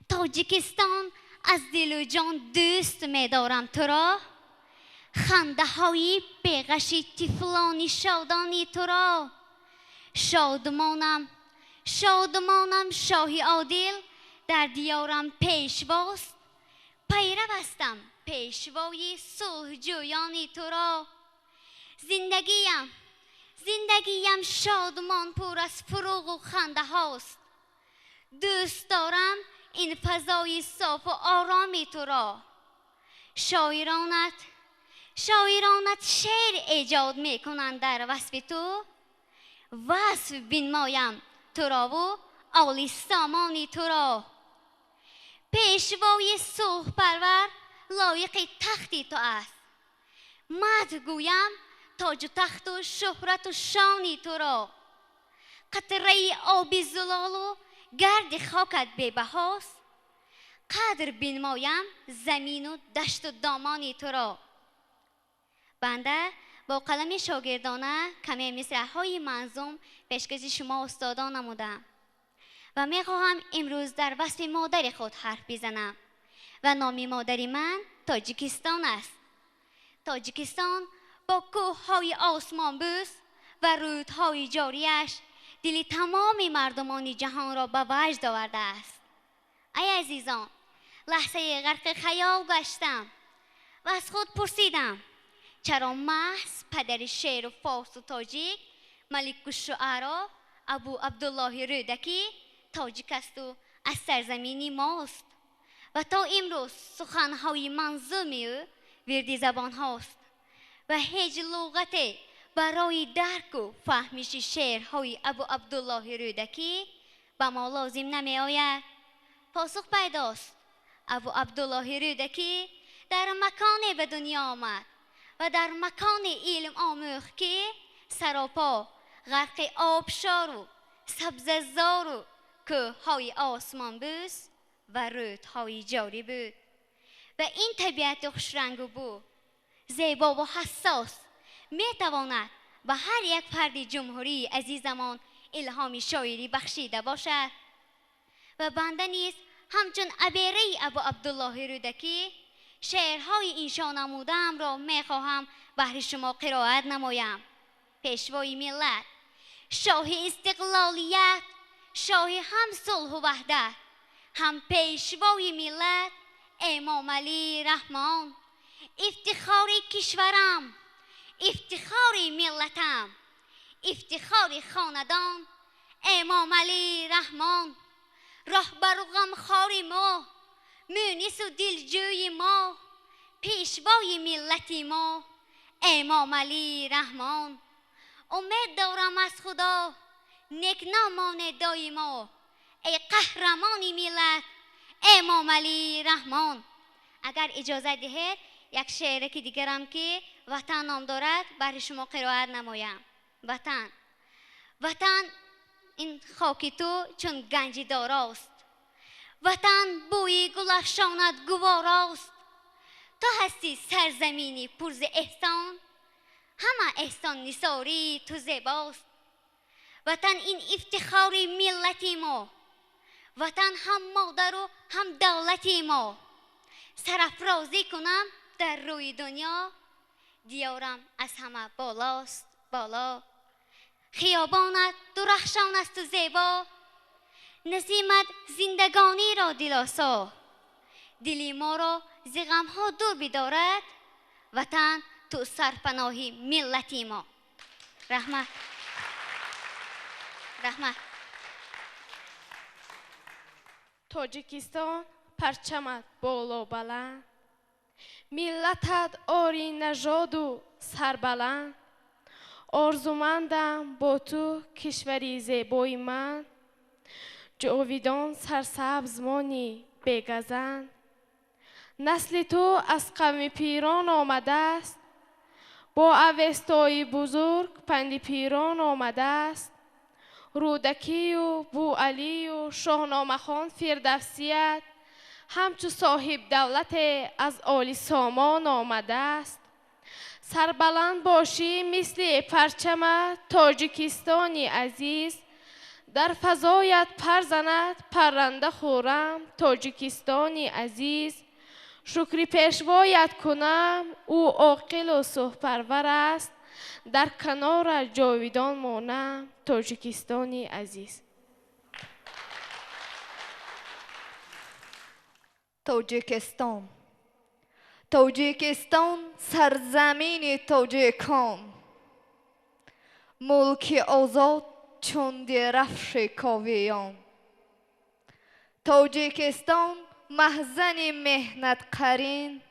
تاجیکستان از دل و جان دوست می دارم تو را، خنده های بیغشی طفلانی شادانی تو را. شادمانم شادمانم شاهی عادل در دیارم پیشواست، پیروستم پیشوای صلح جویانی تو را. زندگیم زندگیم شادمان پر از فروغ و خنده هاست، دوست دارم این فضای صاف و آرامی تو را. شاعرانت شعر ایجاد میکنند در وصف تو، وصف بنمایم تو را و عالی سامانی تو را. پیشوای صلح پرور لایق تختی تو است، مدح گویم تاج و تخت و شهرت و شانی تو را. قطره آبی زلال و گرد خاکت بی‌بهاست، قدر بنمایم زمین و دشت و دامانی تو را. بنده با قلم شاگردانه کمی مصرع‌های منظوم پیشکش شما استادان نمودم و میخواهم امروز در وصف مادر خود حرف بزنم و نام مادر من تاجیکستان است. تاجیکستان با کوه‌های آسمان بوس و رودهای جاریش دل تمام مردمان جهان را به وجد آورده است. ای عزیزان، لحظه غرق خیال گشتم و از خود پرسیدم چرا محض پدر شعر و فارس و تاجیک ملک الشعرا ابو عبدالله رودکی تاجیک است و از سرزمینی ماست و تا امروز سخنهای منظومی و وردی زبان هاست و هیچ لغت برای درک و فهمش شعرهای ابو عبدالله رودکی به ما لازم نمی آید. پاسخ پیداست، ابو عبدالله رودکی در مکان به دنیا آمد و در مکان علم آموخت که سراپا غرق آبشار و سبززار و کوههای آسمان بوس و رودهای جاری بود و این طبیعت خوشرنگ و بو زیبا و حساس می تواند به هر یک فرد جمهوری عزیزمان الهام شاعری بخشیده باشد و بنده نیز همچون عبیره ابو عبدالله رودکی شعرهای انشا نمودم را می خواهم بهر شما قرائت نمایم. پیشوای ملت، شاه استقلالیت، شاه هم صلح و وحدت، هم پیشوای ملت امام علی رحمان، افتخار کشورم، افتخار ملتم، افتخار خاندان امام علی رحمان، رهبر و غمخوار ما، مونس و دلجوی ما، پیشوای ملتی ما امام علی رحمان. امید دارم از خدا نکنامان دایما ای قهرمانی ملت امام علی رحمان. اگر اجازه دهید یک شعر که دیگرم که وطن نام دارد برای شما قرائت نمایم. وطن، وطن این خاک تو چون گنج داراست، وطن بوی گل افشاند گواراست، تو هستی سرزمینی پر ز احسان، همه احسان نثاری تو زیباست. وطن این افتخاری ملتی ما، وطن هم مادر و هم دولتی ما. سرافرازی کنم در روی دنیا، دیارم از همه بالاست بالا. خیابانت درخشان است و زیبا، نسیمت زندگانی را دلاسا. دلی ما را ز غمها دور بدارد، وطن تو سرپناهی ملتی ما. رحمت رحمت. тоҷикистон парчамат боло баланд, миллатат ори нажоду сарбаланд. орзумандам бо ту кишвари зебои ман, ҷовидон сарсабз мони бегазанд. насли ту аз қавми пирон омадааст, бо авестои бузург панди пирон омадааст. рӯдакию буалию шоҳномахон фирдавсият, ҳамчу соҳибдавлате аз оли сомон омадааст. сарбаланд бошӣ мисли парчамат тоҷикистони азиз, дар фазоят пар занад парранда хӯрам тоҷикистони азиз. шукри пешвоят кунам, ӯ оқилу суҳпарвар аст, дар канораш ҷовидон монам тоҷикистони азиз. توجیکستان توجیکستان سرزمین توجیکان، ملک آزاد چون درفش کاویان. توجیکستان محزن مهنت قرین،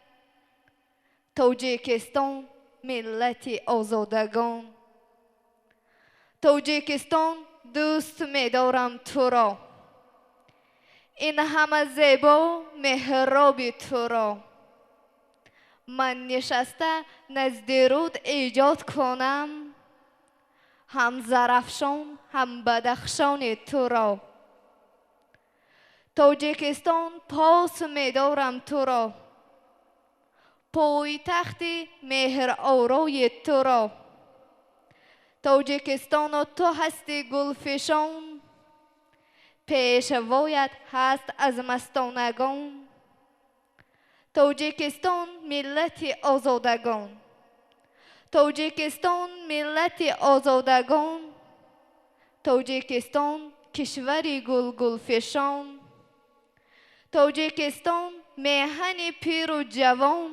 توجیکستان ملت آزادگان. توجیکستان دوست می‌دارم تو را، این همه زیبا محراب تو را. من نشسته نزد رود ایجاد کنم، هم زرافشان هم بدخشان تو را. توجیکستان پاس می‌دارم تو را، پایتخت مهر آرای تو را. توجیکستان و تو هستی گلفشان، پیشوایت هست از مستانگان. توجیکستان ملت آزادگان، توجیکستان ملت آزادگان. توجیکستان کشوری گلفشان، توجیکستان میهن پیر و جوان.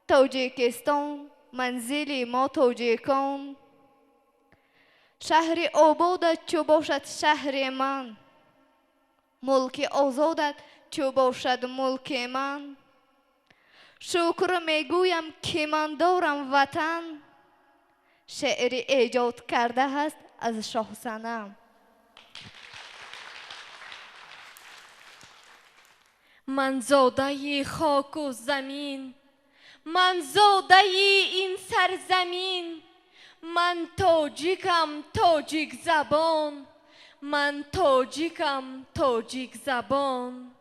توجیکستان منزل ما توجیکان، شهر آبادت چو باشد شهر من، ملک آزادت چو باشد ملک من. شکر میگویم که من دارم وطن، شعر ایجاد کرده است از شاه صنم. من زاده خاک و زمین، من زاده این سرزمین. من تاجیکم تاجیک زبان، من تاجیکم تاجیک زبان.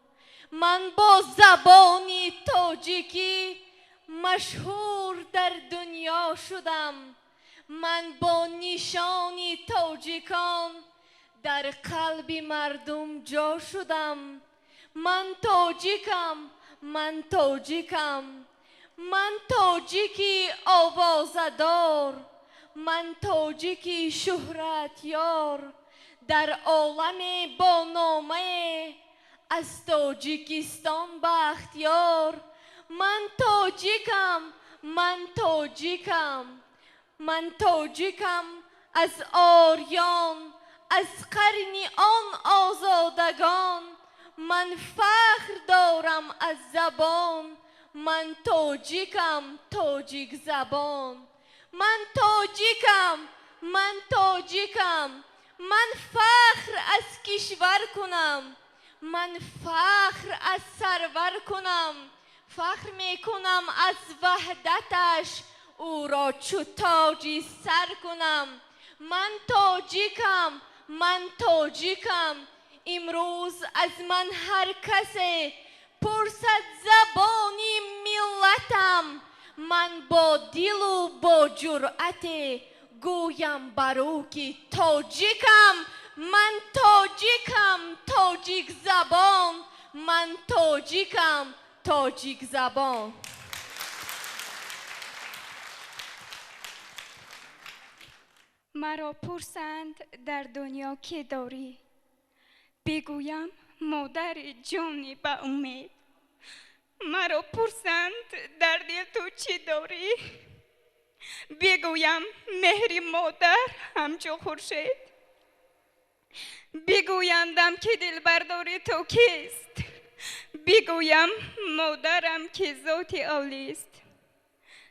من با زبانی تاجیکی مشهور در دنیا شدم. من با نشانی تاجیکان در قلب مردم جا شدم. من تاجیکم، من تاجیکم، من تاجیکی آوازدار، من تاجیکی شهرت یار. در عالم با نامه از تاجیکستان بختیار. من تاجیکم، من تاجیکم، من تاجیکم از آریان، از قرن آن آزادگان. من فخر دارم از زبان، من تاجیکم تاجیک زبان. من تاجیکم، من تاجیکم، من فخر از کشور کنم، من فخر از سرور کنم. فخر میکنم از وحدتش، او را چو تاجی سر کنم. من تاجیکم، من تاجیکم، امروز از من هر کسی پرسد زبانی ملت ملتم، من با دل و با جرأت گویم برو که تاجیکم، من تاجیکم، تاجیک زبان، من تاجیکم، تاجیک زبان. مرا پرسند در دنیا که داری، بگویم مادر جانی به امید. مرا پرسند در دل تو چی داری، بگویم مهری مادر همچو خورشید. بگویندم که دل برداری تو کیست، بگویم مادرم که ذات اولیست.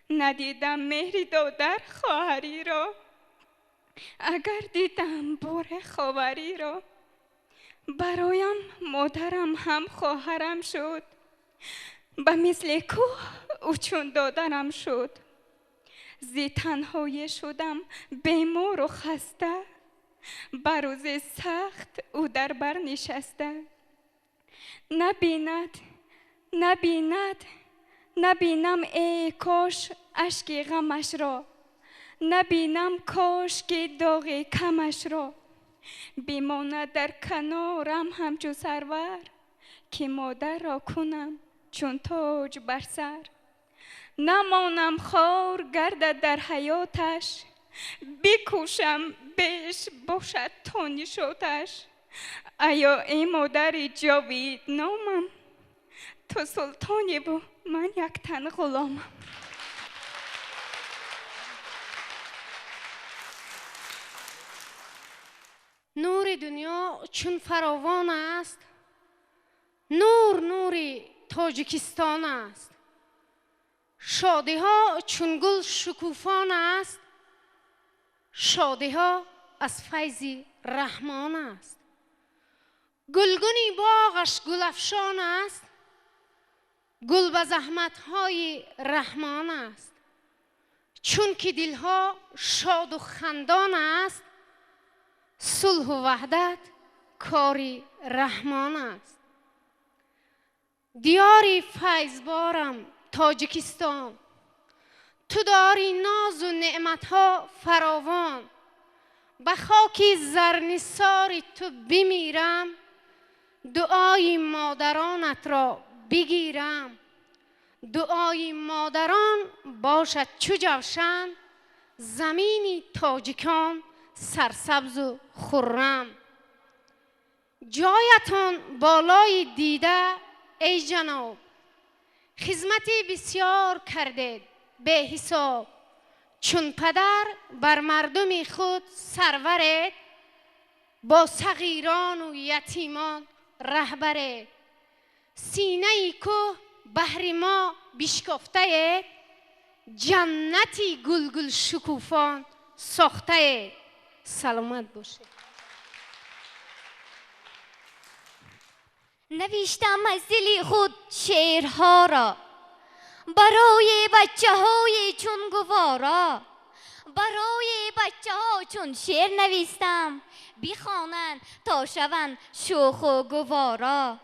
ندیدم مهری دادر خواهری را، اگر دیدم بار خواهری را. برایم مادرم هم خواهرم شد، به مثل کوه او چون دادرم شد. زی تنهایی شدم بیمار و خسته، بر روز سخت او در بر نشسته. نبیند نبیند نبینم ای کاش اشک غمش را، نبینم کاش که داغ کمش را. بماند در کنارم همچو سرور، که مادر را کنم چون تاج بر سر. نمانم خار گردد در حیاتش، بکوشم بیش باشد تا نشاتش. ایا ای مادر جاوید نامم، تو سلطانی و من یک تن غلامم. نور دنیا چون فراوان است، نور نور تاجیکستان است. شادی ها چون گل شکوفان است، شادی ها از فیض رحمان است. گلگونی باغش گل افشان است، گل به زحمت های رحمان است. چون که دلها شاد و خندان است، صلح و وحدت کاری رحمان است. دیاری فیضبارم تاجیکستان، تو داری ناز و نعمتها فراوان. به خاک زرنثار تو بمیرم، دعای مادرانت را بگیرم. دعای مادران باشد چو جوشن، زمینی تاجیکان سرسبز و خرم. جایتان بالای دیده ای جناب، خدمتی بسیار کردید به حساب. چون پدر بر مردم خود سرورید، با صغیران و یتیمان رهبرید. سینه ای کوه بهر ما بشکافته اید، جنتی گلگل شکوفان ساخته اید. سلامت باشید. نوشتم از دل خود شعرها را، برای بچه های چون گوارا. برای بچه ها چون شعر نویستم، بخوانند تا شوند شوخ و گوارا.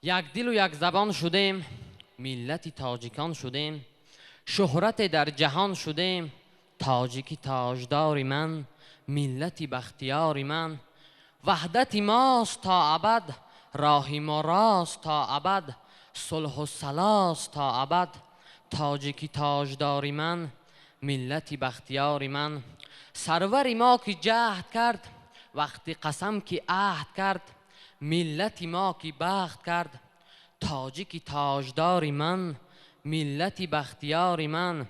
یک دل و یک زبان شدیم، ملت تاجیکان شدیم. شهرت در جهان شدیم، تاجیکی تاجدار من، ملتی بختیار من. وحدت ماست تا ابد، راهی ما راست تا ابد. صلح و سلاست تا ابد، تاجیکی تاجدار من، ملتی بختیار من. سروری ما که جهد کرد، وقتی قسم که عهد کرد. ملتی ما که بخت کرد، تاجیکی تاجدار من، ملتی بختیار من.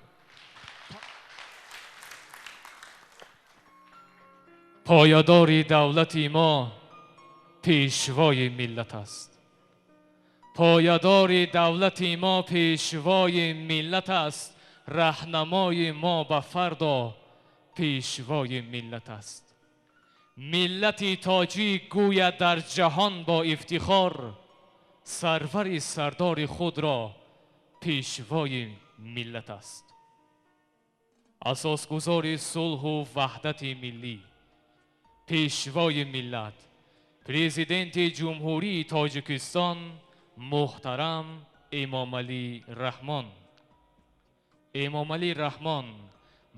پایداری دولت ما پیشوای ملت است. پایداری دولت ما پیشوای ملت است. رهنمای ما به فردا پیشوای ملت است. ملتی تاجیک گوید در جهان با افتخار، سرور سردار خود را پیشوای ملت است. اساسگزار صلح و وحدت ملی، پیشوای ملت، پرزیدنت جمهوری تاجیکستان محترم امام علی رحمان. امام علی رحمان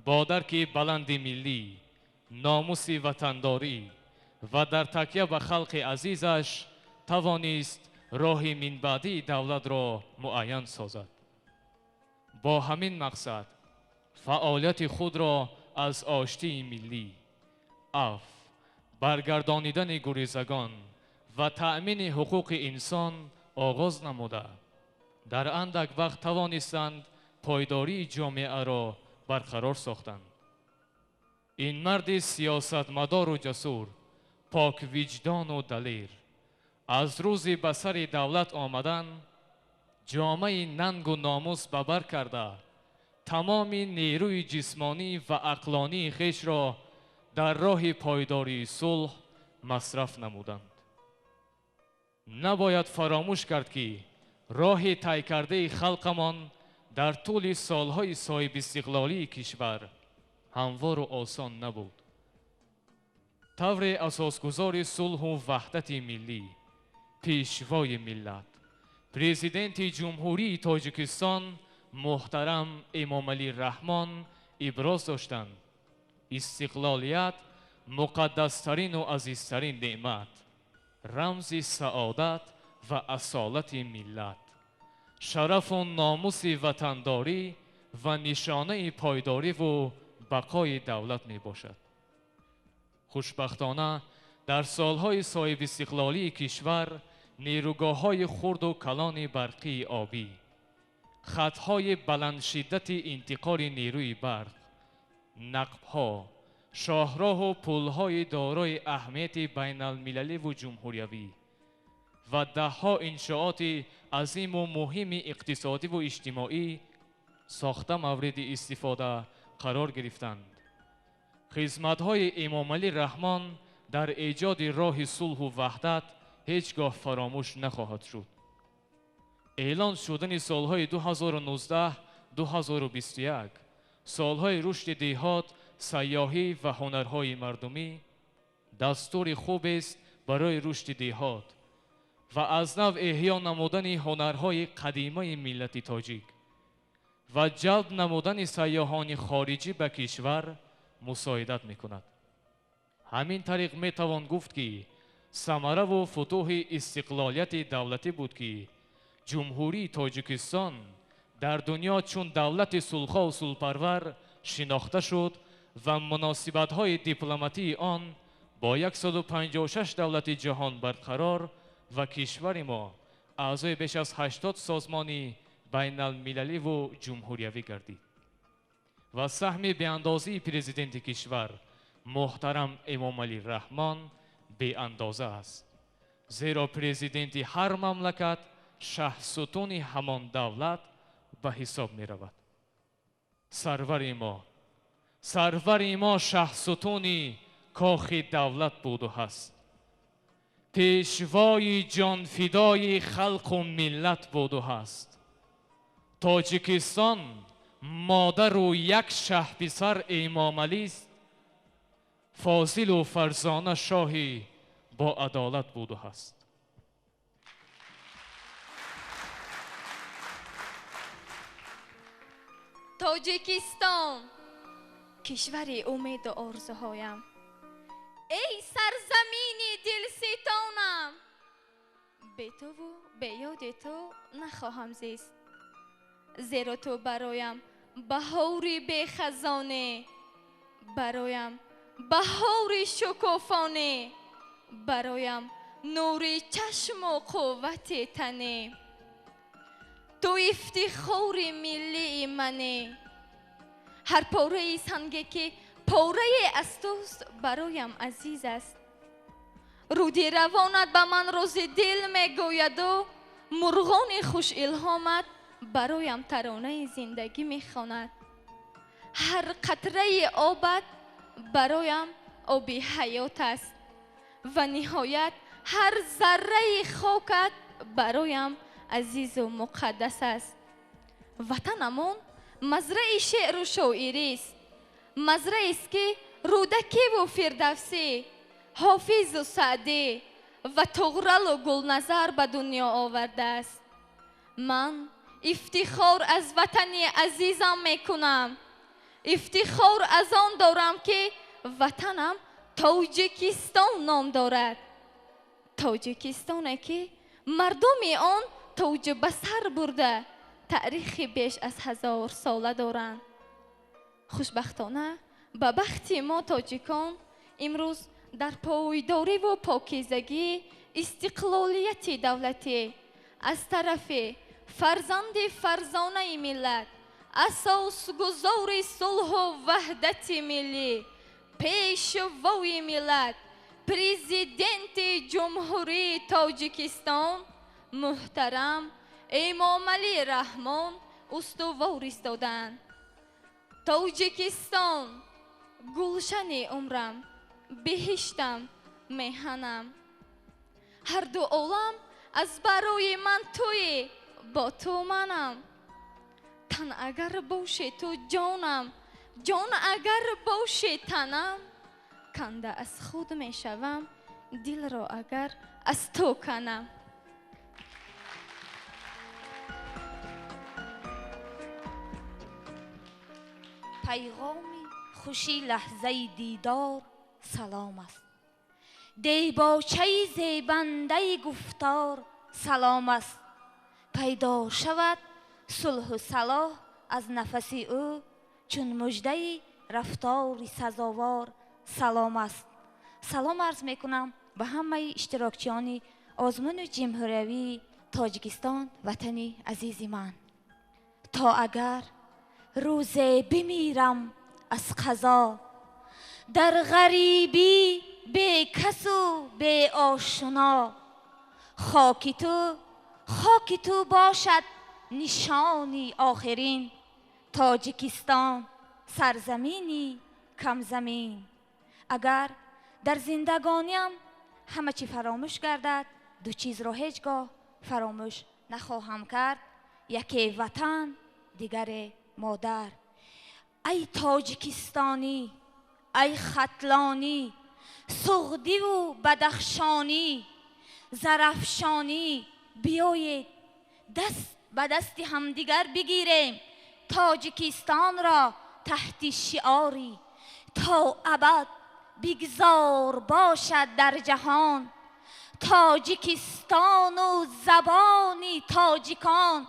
با درک بلند ملی، ناموس وطنداری و در تکیه به خلق عزیزش توانست راه من بعدی دولت را معین سازد. با همین مقصد فعالیت خود را از آشتی ملی، برگردانیدن گریزگان و تأمین حقوق انسان آغاز نموده در اندک وقت توانستند پایداری جامعه را برقرار ساختند. این مرد سیاستمدار و جسور، پاک وجدان و دلیر، از روز به سر دولت آمدن جامعه ننگ و ناموس ببر کرده تمام نیروی جسمانی و عقلانی خویش را در راه پایداری صلح مصرف نمودند. نباید فراموش کرد که راه طی کرده خلقمان در طول سالهای صاحب استقلالی کشور هموار و آسان نبود. طور اساسگذار صلح و وحدت ملی، پیشوای ملت، پرزیدنت جمهوری تاجیکستان محترم امام علی رحمان ابراز داشتند استقلالیت مقدسترین و عزیزترین نعمت، رمز سعادت و اصالت ملت، شرف و ناموس وطنداری و نشانه پایداری و بقای دولت می باشد. خوشبختانه در سالهای صاحب استقلالی کشور نیروگاه‌های خرد و کلان برقی آبی، خطهای بلند شدت انتقال نیروی برق، نقب‌ها، شاهراه و پل‌های دارای اهمیت بین المللی و جمهوریوی و ده‌ها انشاءات عظیم و مهم اقتصادی و اجتماعی ساخته مورد استفاده قرار گرفتند. خدمت‌های امام علی رحمان در ایجاد راه صلح و وحدت هیچگاه فراموش نخواهد شد. اعلان شدن سالهای 2019-2021 سالهای رشد دیهات، سیاحی و هنرهای مردمی دستور خوب است برای رشد دیهات و از نو احیا نمودن هنرهای قدیمی ملت تاجیک و جلب نمودن سیاحان خارجی به کشور مساعدت میکند. همین طریق میتوان گفت که ثمره و فتوح استقلالیت دولتی بود که جمهوری تاجیکستان در دنیا چون دولت صلح‌خواه و صلح‌پرور شناخته شد و مناسبت‌های دیپلماتی آن با 156 دولت جهان برقرار و کشور ما اعضای بیش از 80 سازمانی بین المللی و جمهوریوی گردید و سهم به اندازه پرزیدنت کشور محترم امام علی رحمان به اندازه است، زیرا پرزیدنت هر مملکت شهرستون همان دولت به حساب می رود. سرور ما شهرستون کاخ دولت بود و هست، پیشوای جان فدای خلق و ملت بود و هست. تاجیکستان مادر و یک شه پسر امام علی است، فاضل و فرزانه شاهی با عدالت بود و هست. تاجیکستان کشور امید و آرزوهایم، ای سرزمین دلستانم، به تو و به یاد تو نخواهم زیست، زیرا تو برایم بهاری به خزانه، برایم بهاری شکوفانه، برایم نور چشم و قوت تنه، تو افتخار ملی منه. هر پاره سنگی که پاره از توست برایم عزیز است، رودی روانت به من روز دل میگوید و مرغان خوش الهامت برایم ترانه زندگی میخواند. هر قطره آبت برایم آب حیات است و نهایت هر ذره خاکت برایم عزیز و مقدس است. وطنمون مزرعه شعر و شاعری است، مزرعه است که رودکی و فردوسی، حافظ و سعدی و تغرل و گلنظر به دنیا آورده است. من افتخار از وطن عزیزم میکنم. افتخار از آن دارم که وطنم تاجیکستان نام دارد. تاجیکستانی که مردم آن تاج به سر برده تاریخ بیش از 1000 ساله دارند. خوشبختانه به بخت ما تاجیکان امروز در پایداری و پاکیزگی استقلالیت دولتی از طرف فرزند فرزانه ملت، اساس گذار صلح و وحدت ملی، پیشوای ملت، پرزیدنت جمهوری تاجیکستان محترم امام علی رحمان استوار ایستادند. تاجیکستان گلشن عمرم، بهشتم، میهنم. هر دو عالم از برای من توی، با تو منم. تن اگر باشه تو جانم، جان اگر باشه تنم. کنده از خود میشوم دل را اگر از تو کنم. پیغامی خوشی لحظه دیدار سلام است. دیباچه زیبنده گفتار سلام است. پیدا شود صلح و صلاح از نفس او، چون مژده رفتار سزاوار سلام است. سلام عرض میکنم به همه اشتراکچیان آزمون جمهوری تاجیکستان وطن عزیز من. تا اگر روزی بمیرم از قضا، در غریبی بی کس و بی آشنا، خاک تو باشد نشانی آخرین. تاجیکستان سرزمینی کم زمین. اگر در زندگانیم همه چی فراموش گردد، دو چیز را هیچگاه فراموش نخواهم کرد. یکی وطن، دیگر مادر. ای تاجیکستانی، ای ختلانی، سغدی و بدخشانی، زرافشانی، بیایید دست به دست همدیگر بگیریم تاجیکستان را تحت شعاری تا ابد بگذار باشد در جهان. تاجیکستان و زبانی تاجیکان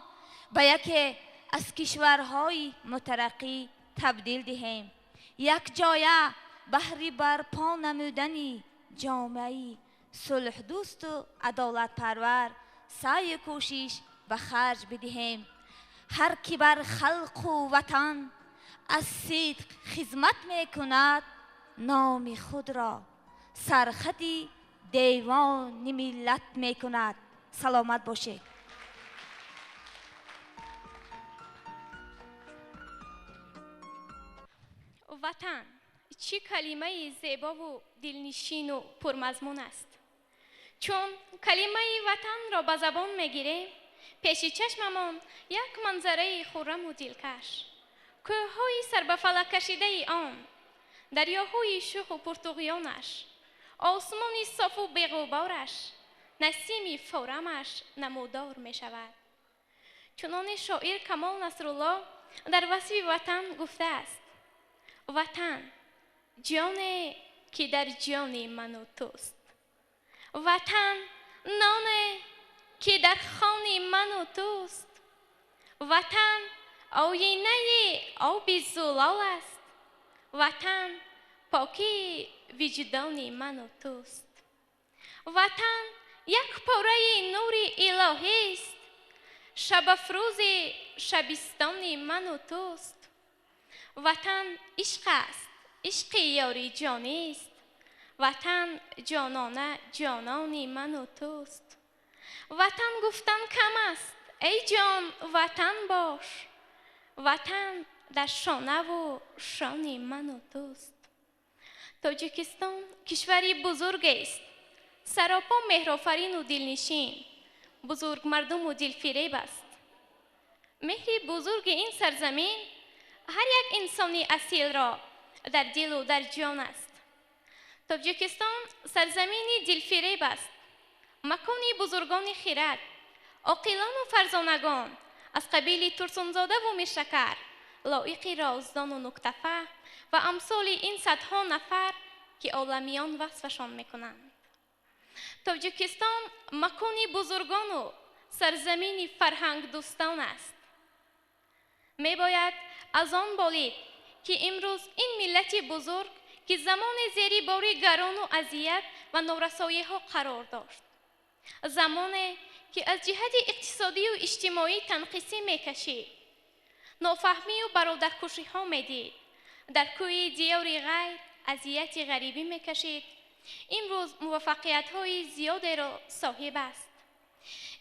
به یکی از کشورهای مترقی تبدیل دهیم. یک جایه بهر برپا نمودن جامعه صلح دوست و عدالت پرور سعی کوشش به خرج بدهیم. هر کی بر خلق و وطن از صدق خدمت میکند، نام خود را سرخط دیوان ملت میکند. سلامت باشید. وطن چه کلمه زیبا و دلنشین و پرمضمون است. چون کلمه وطن را به زبان میگیریم، پیش چشممان یک منظره خرم و دلکش، کوههای سر به فلک کشیده آن، دریاهای شوخ و پرتقیانش، آسمان صاف و بی‌غبارش، نسیم فورمش نمودار می شود. چنان شاعر کمال نصرالله در وصف وطن گفته است: وطن جانی که در جان من و توست، وطن نانی که در خان من و توست، وطن آینه آب زلال است، وطن پاکی وجدان من و توست، وطن یک پاره نور الهی است، شب افروز شبستان من و توست، وطن عشق است، عشق یاری جانی است، وطن جانانه جانان من و توست. وطن گفتن کم است، ای جان وطن باش، وطن در شانه و شان من و توست. تاجیکستان کشوری بزرگ است، سراپا مهرآفرین و دلنشین، بزرگ مردم و دلفریب است. مهر بزرگ این سرزمین هر یک انسانی اصیل را در دل و در جان است. تاجیکستان سرزمینی دلفریب است، مکان بزرگان خیرت، عاقلان و فرزانگان از قبیل ترسونزاده و میرشکر، لایق رازدان و نکته‌فهم و امثال این صدها نفر که عالمیان وصفشان میکنند. تاجیکستان مکانی بزرگان و سرزمین فرهنگ دوستان است. میباید از آن بالید که امروز این ملت بزرگ که زمان زیر بار گران و اذیت و نارسایی ها قرار داشت، زمانی که از جهت اقتصادی و اجتماعی تنقیصی میکشید، نافهمی و برادرکشی ها میدید، در کوی دیار غیر اذیت غریبی میکشید، امروز موفقیت های زیادی را صاحب است.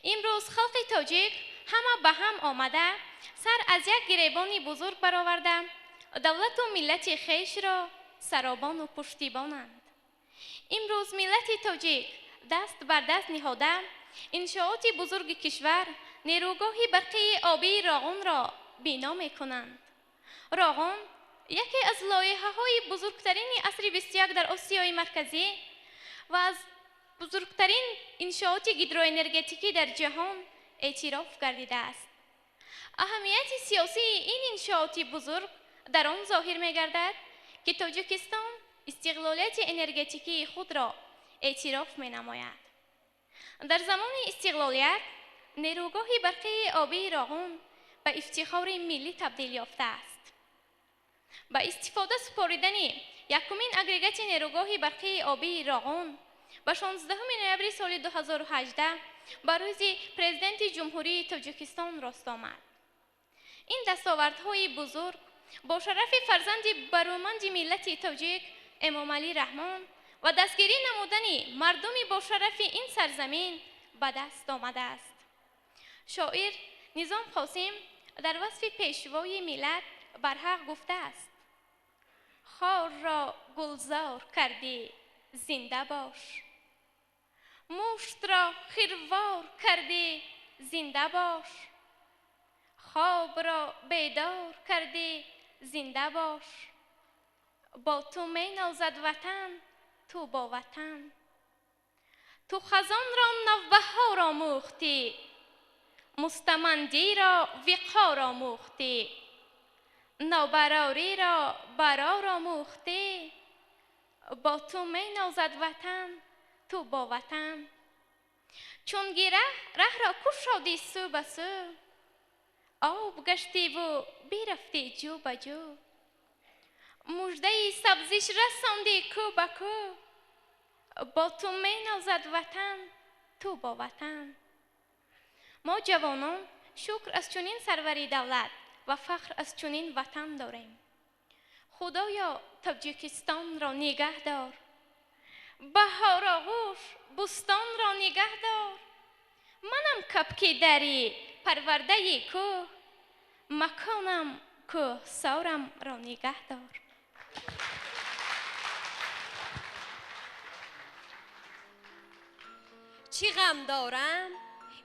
امروز خلق تاجیک همه به هم آمده سر از یک گریبان بزرگ برآورده دولت و ملت خویش را سرابان و پشتیبانند. امروز ملت تاجیک دست بر دست نهاده انشاءات بزرگ کشور نیروگاه برقی آبی راغون را بنا میکنند. راغون یکی از لایحه های بزرگترین عصر 21 در آسیای مرکزی و از بزرگترین انشاءات هیدروانرژتیکی در جهان اعتراف گردیده است. اهمیت سیاسی این انشاءات بزرگ در آن ظاهر می‌گردد که تاجیکستان استقلالیت انرژتیکی خود را اعتراف می‌نماید. در زمان استقلالیت نیروگاه برقی آبی راغون به افتخار ملی تبدیل یافته است. با استفاده سپاریدن یکمین اگریگات نیروگاه برقی آبی راغون با 16 نوامبر سال 2018 بر روز پرزیدنت جمهوری تاجیکستان راست آمد. این دستاوردهای بزرگ با شرف فرزند برومند ملت تاجیک امام علی رحمان و دستگیری نمودن مردم با شرف این سرزمین به دست آمده است. شاعر نظام قاسم در وصف پیشوای ملت برحق گفته است: خار را گلزار کردی زنده باش، مشت را خیروار کردی زنده باش، خواب را بیدار کردی زنده باش، با تو می نازد وطن تو با وطن، تو خزان را نوبهار آموختی، مستمندی را وقار آموختی، نابراری را برار آموختی، با تو می نازد وطن تو با وطن. چون گیره ره را کشادی سو به سو، آب گشتی و بیرفتی جو به جو، مژده سبزیش رساندی کو به کو، با تو می نازد وطن تو با وطن. ما جوانان شکر از چنین سروری دولت و فخر از چنین وطن داریم. خدایا تاجیکستان را نگه دار، بهار آغوش بستان را نگه دار، منم کپکی دری پرورده کوه، مکانم کوه سارم را نگه دار. چی غم دارم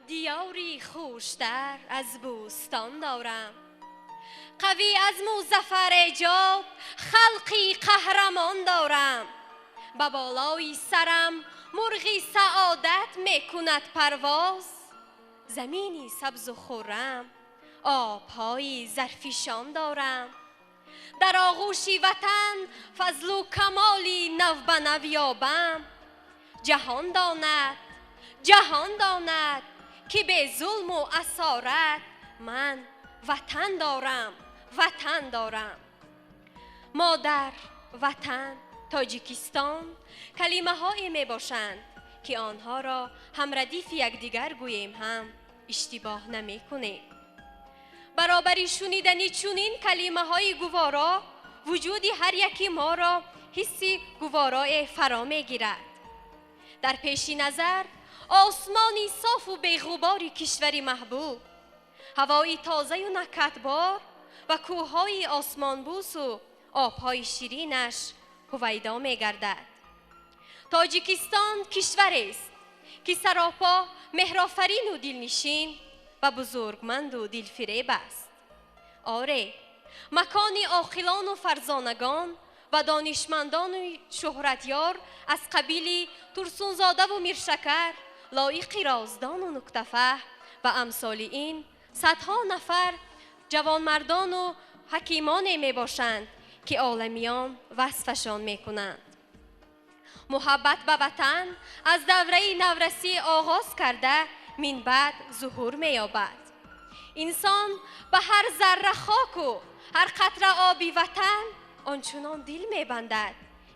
دیاری خوشتر از بوستان دارم، قوی از مظفر ایجاد خلقی قهرمان دارم، به بالای سرم مرغی سعادت میکند پرواز، زمینی سبز و خرم آبهای زرفشان دارم، در آغوشی وطن فضل و کمالی نو به نو یابم، جهان داند که به ظلم و اسارت من وطن دارم. مادر، وطن، تاجیکستان کلمه هایی می باشند که آنها را هم ردیف یکدیگر گوییم هم اشتباه نمی کنیم. برابری شنیدنی چنین کلمه های گوارا وجودی هر یکی ما را حسی گوارای فرا می گیرد. در پیش نظر آسمانی صاف و بیغباری کشوری محبوب، هوایی تازه و نکهتبار و کوههای آسمان بوس و آبهای شیرینش هویدا می گردد. تاجیکستان کشوری است که سراپا مهرآفرین و دلنشین و بزرگمند و دلفریب است. آره، مکانی عاقلان و فرزانگان و دانشمندان و شهرتیار از قبیل ترسونزاده و میرشکر، لایق رازدان و نکته‌فهم و امثال این صدها نفر جوانمردان و حکیمان می باشند که عالمیان وصفشان می کنند. محبت به وطن از دوره نورسی آغاز کرده من بعد ظهور می یابد. انسان به هر ذره خاک و هر قطره آبی وطن آنچنان دل می بندد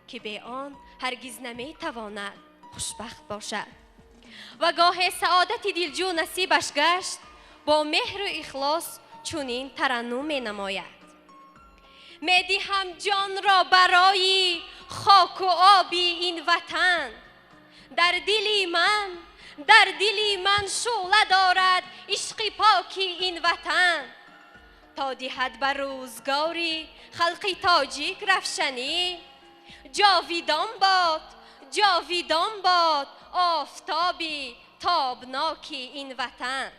که به آن هرگز نمی تواند خوشبخت باشد و گاه سعادت دلجو نصیبش گشت با مهر و اخلاص چنین ترنم می نماید: می دهم جان را برای خاک و آبی این وطن، در دلی من شعله دارد عشق پاکی این وطن، تا دهد بر روزگاری خلقی تاجیک رفشنی، جاویدان باد آفتابی تابناکی این وطن.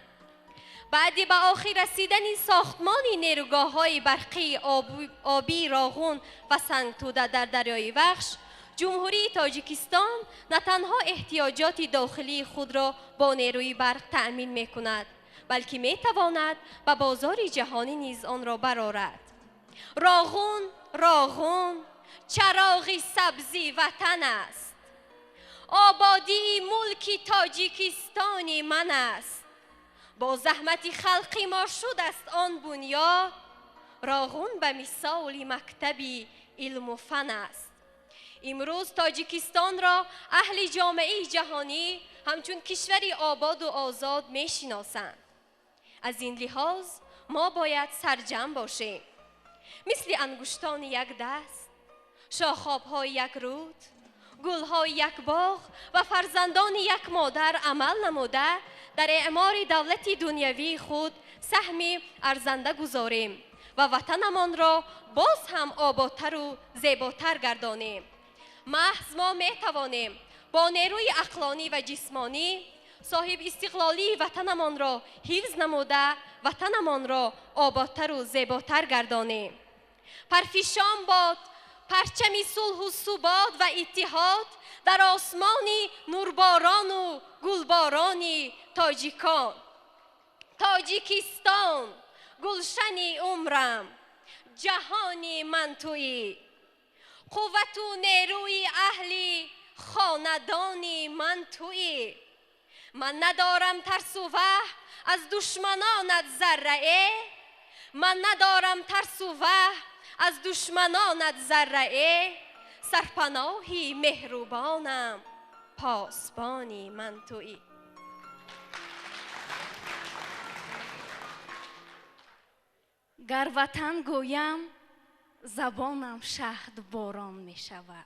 بعدی به آخر رسیدن ساختمان نیروگاه‌های برقی آبی راغون و سنگ توده در دریای وخش، جمهوری تاجیکستان نه تنها احتیاجات داخلی خود را با نیروی برق تأمین می کند، بلکه می تواند به بازار جهانی نیز آن را برآورد. راغون چراغی سبزی وطن است، آبادی ملک تاجیکستانی من است، با زحمت خلقی ما شد است آن بنیاد، راغون به مثال مکتبی علم و فن است. امروز تاجیکستان را اهل جامعه جهانی همچون کشوری آباد و آزاد می شناسند. از این لحاظ ما باید سرجم باشیم. مثل انگشتان یک دست، شاخاب‌های یک رود، گل‌های یک باغ و فرزندان یک مادر عمل نموده در اعمار دولت دنیوی خود سهمی ارزنده گذاریم و وطنمان را باز هم آبادتر و زیباتر گردانیم. محض ما می توانیم با نیروی عقلانی و جسمانی صاحب استقلالی وطنمان را حفظ نموده وطنمان را آبادتر و زیباتر گردانیم. پرفشان باد پرچم صلح و ثبات و اتحاد در آسمانی نورباران و گلبارانی تاجیکستان گلشنی عمرم، جهانی من تویی، قوت و نیروی اهلی خاندانی من تویی. من ندارم ترس و وهم از دشمنانت ذره، سرپناهی مهربانم، پاسبانی من تویی. گر وطن گویم زبانم شهد باران می شود،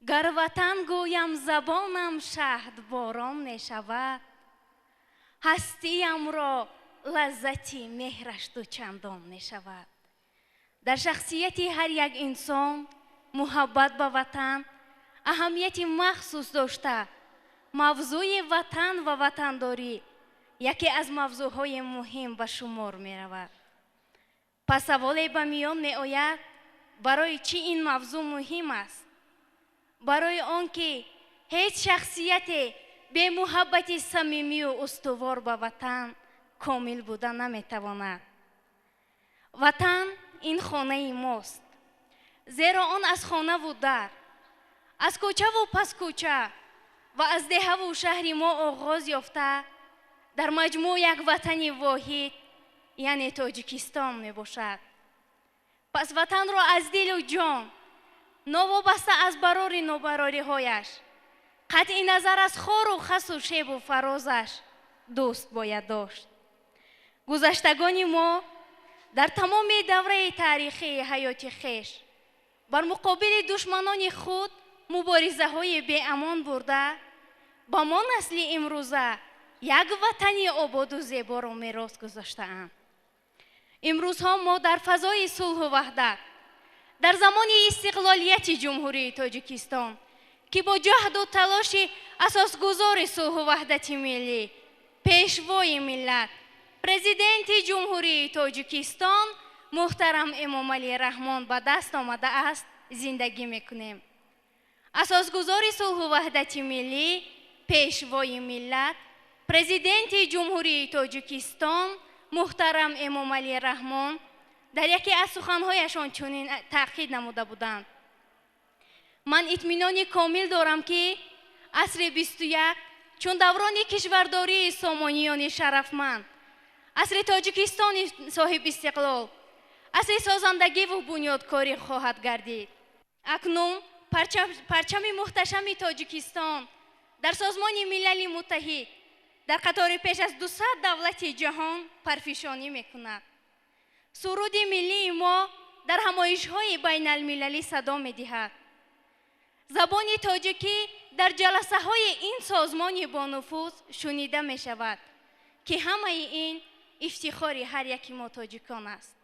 گر وطن گویم زبانم شهد باران می شود، هستیم را لذتی مهرش دو چندان می شود. در شخصیت هر یک انسان محبت به وطن اهمیت مخصوص داشته. موضوع وطن و وطنداری یکی از موضوعهای مهم به شمار می رود. پس سوالی به میان می آید برای چی این موضوع مهم است؟ برای آنکه هیچ شخصیت به محبت صمیمی و استوار به وطن کامل بودن نمی تواند. وطن این خانه ماست، زیرا آن از خانه و در، از کوچه و پس کوچه و از ده و شهر ما آغاز یافته در مجموع یک وطن واحد یعنی تاجیکستان می باشد. پس وطن را از دل و جان نوابسته از برار نوبراری هایش، قطع نظر از خار و خس و شیب و فرازش دوست باید داشت. گذشتگان ما در تمام دوره تاریخی حیات خویش بر مقابل دشمنان خود مبارزه های بی امان برده با ما نسل امروزه یک وطنی آباد و زیبا را میراث گذاشته‌اند. امروز ها ما در فضای صلح و وحدت در زمان استقلالیت جمهوری تاجیکستان که با جهد و تلاش اساسگذار صلح و وحدت ملی، پیشوای ملت، پرزیدنت جمهوری تاجیکستان محترم امام علی رحمان به دست آمده است زندگی میکنیم. اساسگذار صلح و وحدت ملی пешвои миллат, президенти ҷумҳурии тоҷикистон муҳтарам эмомалӣ раҳмон дар яке аз суханҳояшон чунин таъкид намуда буданд: ман итминони комил дорам ки асри 21 чун даврони кишвардории сомониёни шарафманд, асри тоҷикистони соҳибистиқлол, асри созандагиву бунёдкорӣ хоҳад гардид. акнун парчами муҳташами тоҷикистон дар созмони милали муттаҳид дар қатори пеш аз 200 давлати ҷаҳон парфишонӣ мекунад. суруди миллии мо дар ҳамоишҳои байналмилалӣ садо медиҳад. забони тоҷикӣ дар ҷаласаҳои ин созмони бонуфуз шунида мешавад ки ҳамаи ин ифтихори ҳар яки мо тоҷикон аст.